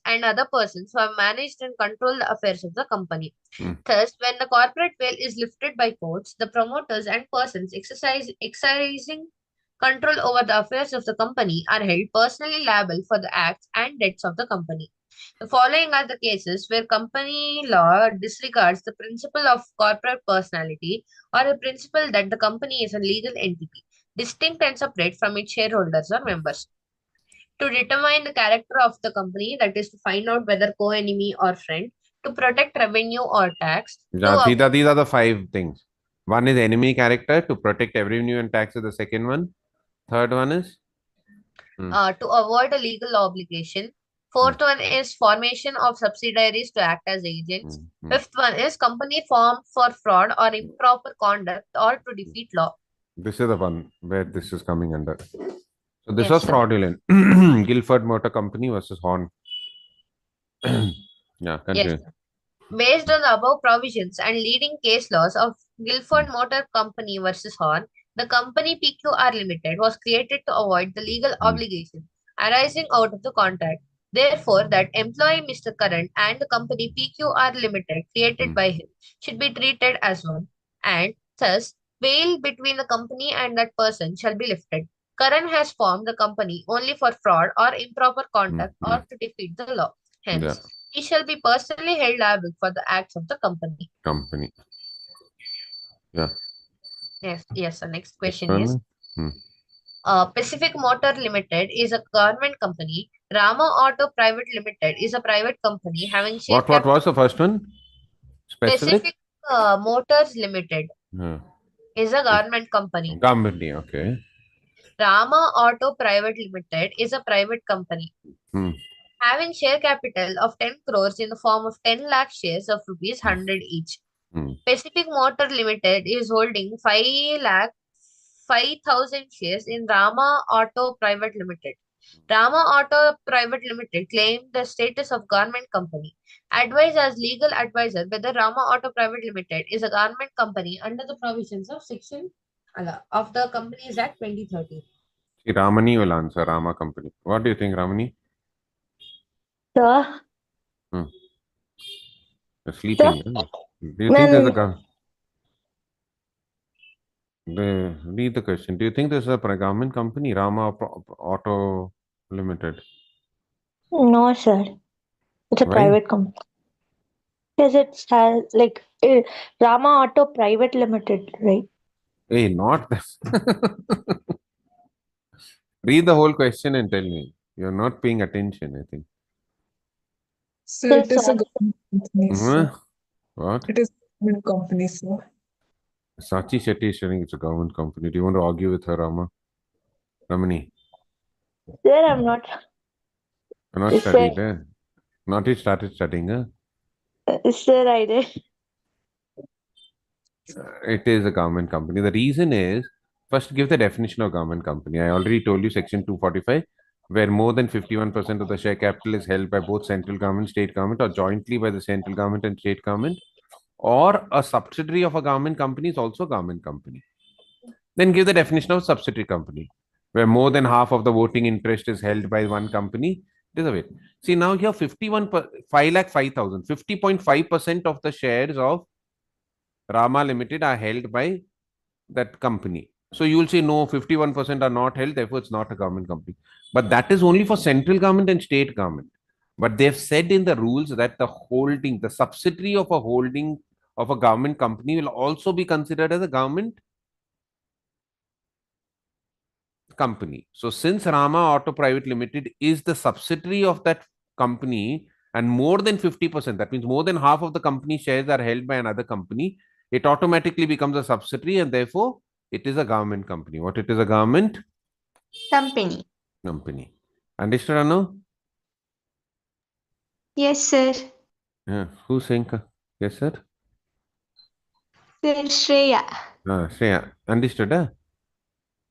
and other persons who have managed and controlled the affairs of the company. Mm. Thus, when the corporate veil is lifted by courts, the promoters and persons exercising control over the affairs of the company are held personally liable for the acts and debts of the company. The following are the cases where company law disregards the principle of corporate personality or the principle that the company is a legal entity, distinct and separate from its shareholders or members. To determine the character of the company, that is to find out whether co-enemy or friend, to protect revenue or tax, Yeah, these are the 5 things. One is enemy character, to protect revenue and tax is the second one. Third one is to avoid a legal obligation. Fourth one is formation of subsidiaries to act as agents. Fifth one is company formed for fraud or improper conduct or to defeat law. This is the one where this is coming under. So this Yes, was sir. fraudulent. Guilford Motor Company versus Horn. Yeah, continue. Yes, sir. Based on the above provisions and leading case laws of Guilford Motor Company versus Horn, the company PQR Limited was created to avoid the legal obligation arising out of the contract. Therefore, that employee Mr. Current and the company PQR Limited created by him should be treated as one, and thus veil between the company and that person shall be lifted. Current has formed the company only for fraud or improper conduct or to defeat the law. Hence, Yeah. he shall be personally held liable for the acts of the company. Company. Yeah. Yes. The next This question one. is Pacific Motor Limited is a government company. Rama Auto Private Limited is a private company having share What was the first one? Specific? Pacific Motors Limited Yeah. is a government company. Company, okay. Rama Auto Private Limited is a private company having share capital of 10 crores in the form of 10 lakh shares of rupees 100 each. Pacific Motor Limited is holding 5,000 shares in Rama Auto Private Limited. Rama Auto Private Limited claimed the status of government company. Advise as legal advisor whether Rama Auto Private Limited is a government company under the provisions of section of the Companies Act 2013. See, Ramani will answer, Rama Company. What do you think, Ramani? Sir, You're sleeping. Sir? Huh? Do you think there's a read the question. Do you think there's a government company, Rama Auto Limited? No, sir. It's a Why? private company. Because it has Rama Auto Private Limited, right? Hey, not this. Read the whole question and tell me. You're not paying attention, I think. So it is a government company, sir. What? It is a government company, sir. Sachi Shetty is saying it's a government company. Do you want to argue with her, Ramani? Sir, I'm not. You're not studied, eh? Not yet started studying, huh? Sir, I did. It is a government company. The reason is, first give the definition of government company. I already told you section 245, where more than 51% of the share capital is held by both central government, state government, or jointly by the central government and state government, or a subsidiary of a government company is also a government company. Then give the definition of subsidiary company, where more than half of the voting interest is held by one company. It is a way. See, now here 5,05,000, 50.5% of the shares of Rama Limited are held by that company. So you will say no, 51% are not held, therefore it's not a government company. But that is only for central government and state government. But they've said in the rules that the subsidiary of a holding of a government company will also be considered as a government company. So since Rama Auto Private Limited is the subsidiary of that company and more than 50%, that means more than half of the company shares are held by another company, it automatically becomes a subsidiary and therefore it is a government company. What it is, a government Company. company. Understood, Anu? Yes, sir. Yeah. Who's saying? Yes, sir. Sir Shreya. Shreya. Understood, huh?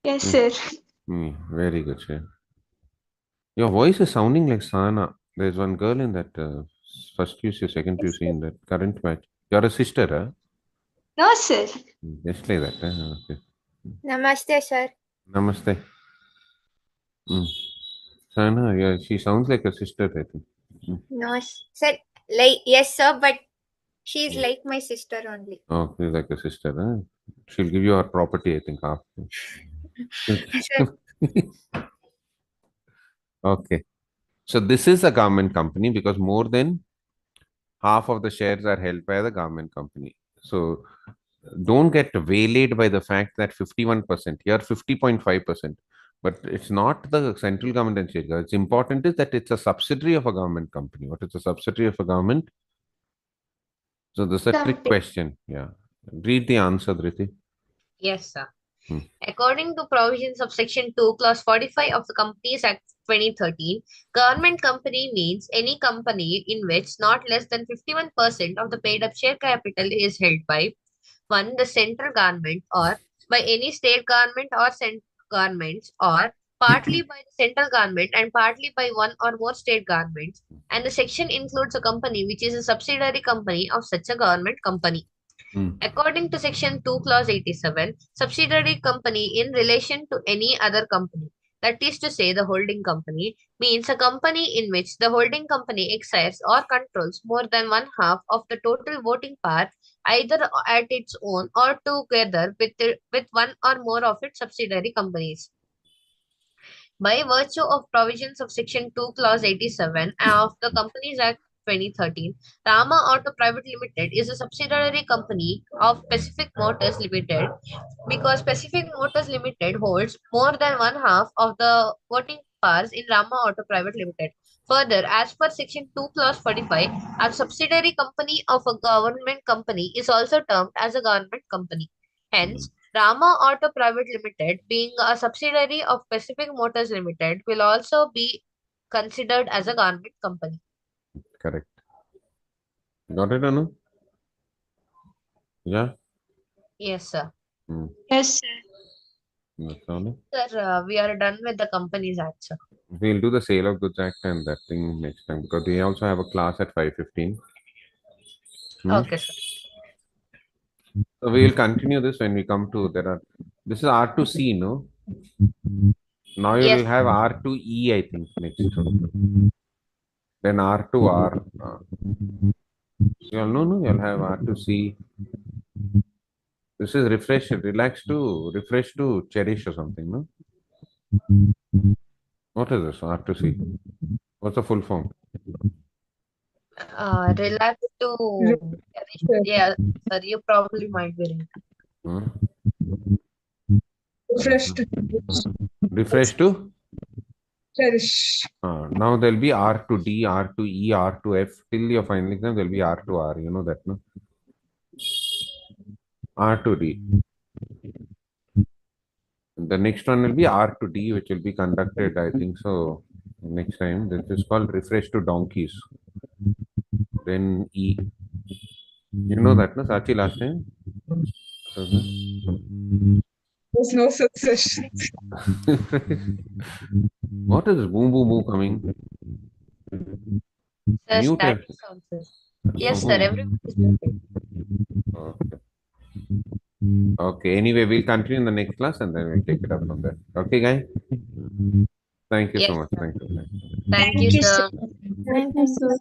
Yes, sir. Very good, Shreya. Your voice is sounding like Sana. There's one girl in that first QC, second QC in that current batch. You're a sister, huh? No, sir. Just like that. Huh? Okay. Namaste, sir. Namaste. Sana, yeah, she sounds like a sister, I think. No, sir. Like yes, sir, but she's like my sister only. Oh, she's like a sister, huh? She'll give you her property, I think, half. Sir, Okay. So this is a government company because more than half of the shares are held by the government company. So don't get waylaid by the fact that 51%, here 50.5%. But it's not the central government and state government. It's important is that it's a subsidiary of a government company. What is a subsidiary of a government? So this is a trick Company. question. Yeah. Read the answer, Dhriti. Yes, sir. Hmm. According to provisions of Section 2, Clause 45 of the Companies Act 2013, government company means any company in which not less than 51% of the paid up share capital is held by 1. The central government or by any state government or governments, or partly by the central government and partly by one or more state governments, and the section includes a company which is a subsidiary company of such a government company. According to Section 2, Clause 87, subsidiary company in relation to any other company, that is to say, the holding company, means a company in which the holding company exercises or controls more than one half of the total voting power, either at its own or together with one or more of its subsidiary companies. By virtue of provisions of Section 2, Clause 87 of the Companies Act 2013, Rama Auto Private Limited is a subsidiary company of Pacific Motors Limited because Pacific Motors Limited holds more than one half of the voting powers in Rama Auto Private Limited. Further, as per Section 2, Clause 45, a subsidiary company of a government company is also termed as a government company. Hence, Rama Auto Private Limited, being a subsidiary of Pacific Motors Limited, will also be considered as a government company. Correct. Got it, Anu? Yeah. Yes, sir. Yes, sir. That's all. Sir, we are done with the Companies Act, sir. We'll do the sale of goods act and that thing next time because they also have a class at 5:15. Okay, sir. So we will continue this when we come to this is R2C, no? Now you Yes. will have R2E, I think, next. Then R2R. You all know, no? You'll have R2C. This is refresh to cherish or something, no? What is this? R2C. What's the full form? Relax to. Yeah, sir, you probably might be right. Refresh to Refresh to? cherish. Now there'll be R to D, R to E, R to F. Till your final exam, there'll be R to R. You know that, no? R to D. The next one will be R to D, which will be conducted, I think so, next time. This is called refresh to donkeys. Then E. You know that, no? Sachi, last time? There's no succession. What is this boom, boom, boom coming? Sir, Mute static it. sound, sir. Yes, sir. Everyone is muted. Okay. Okay. Anyway, we'll continue in the next class and then we'll take it up from there. Okay, guys? Thank you so Yes, much. sir. Thank you. Thank you, Thank you, sir. sir. Thank you, sir.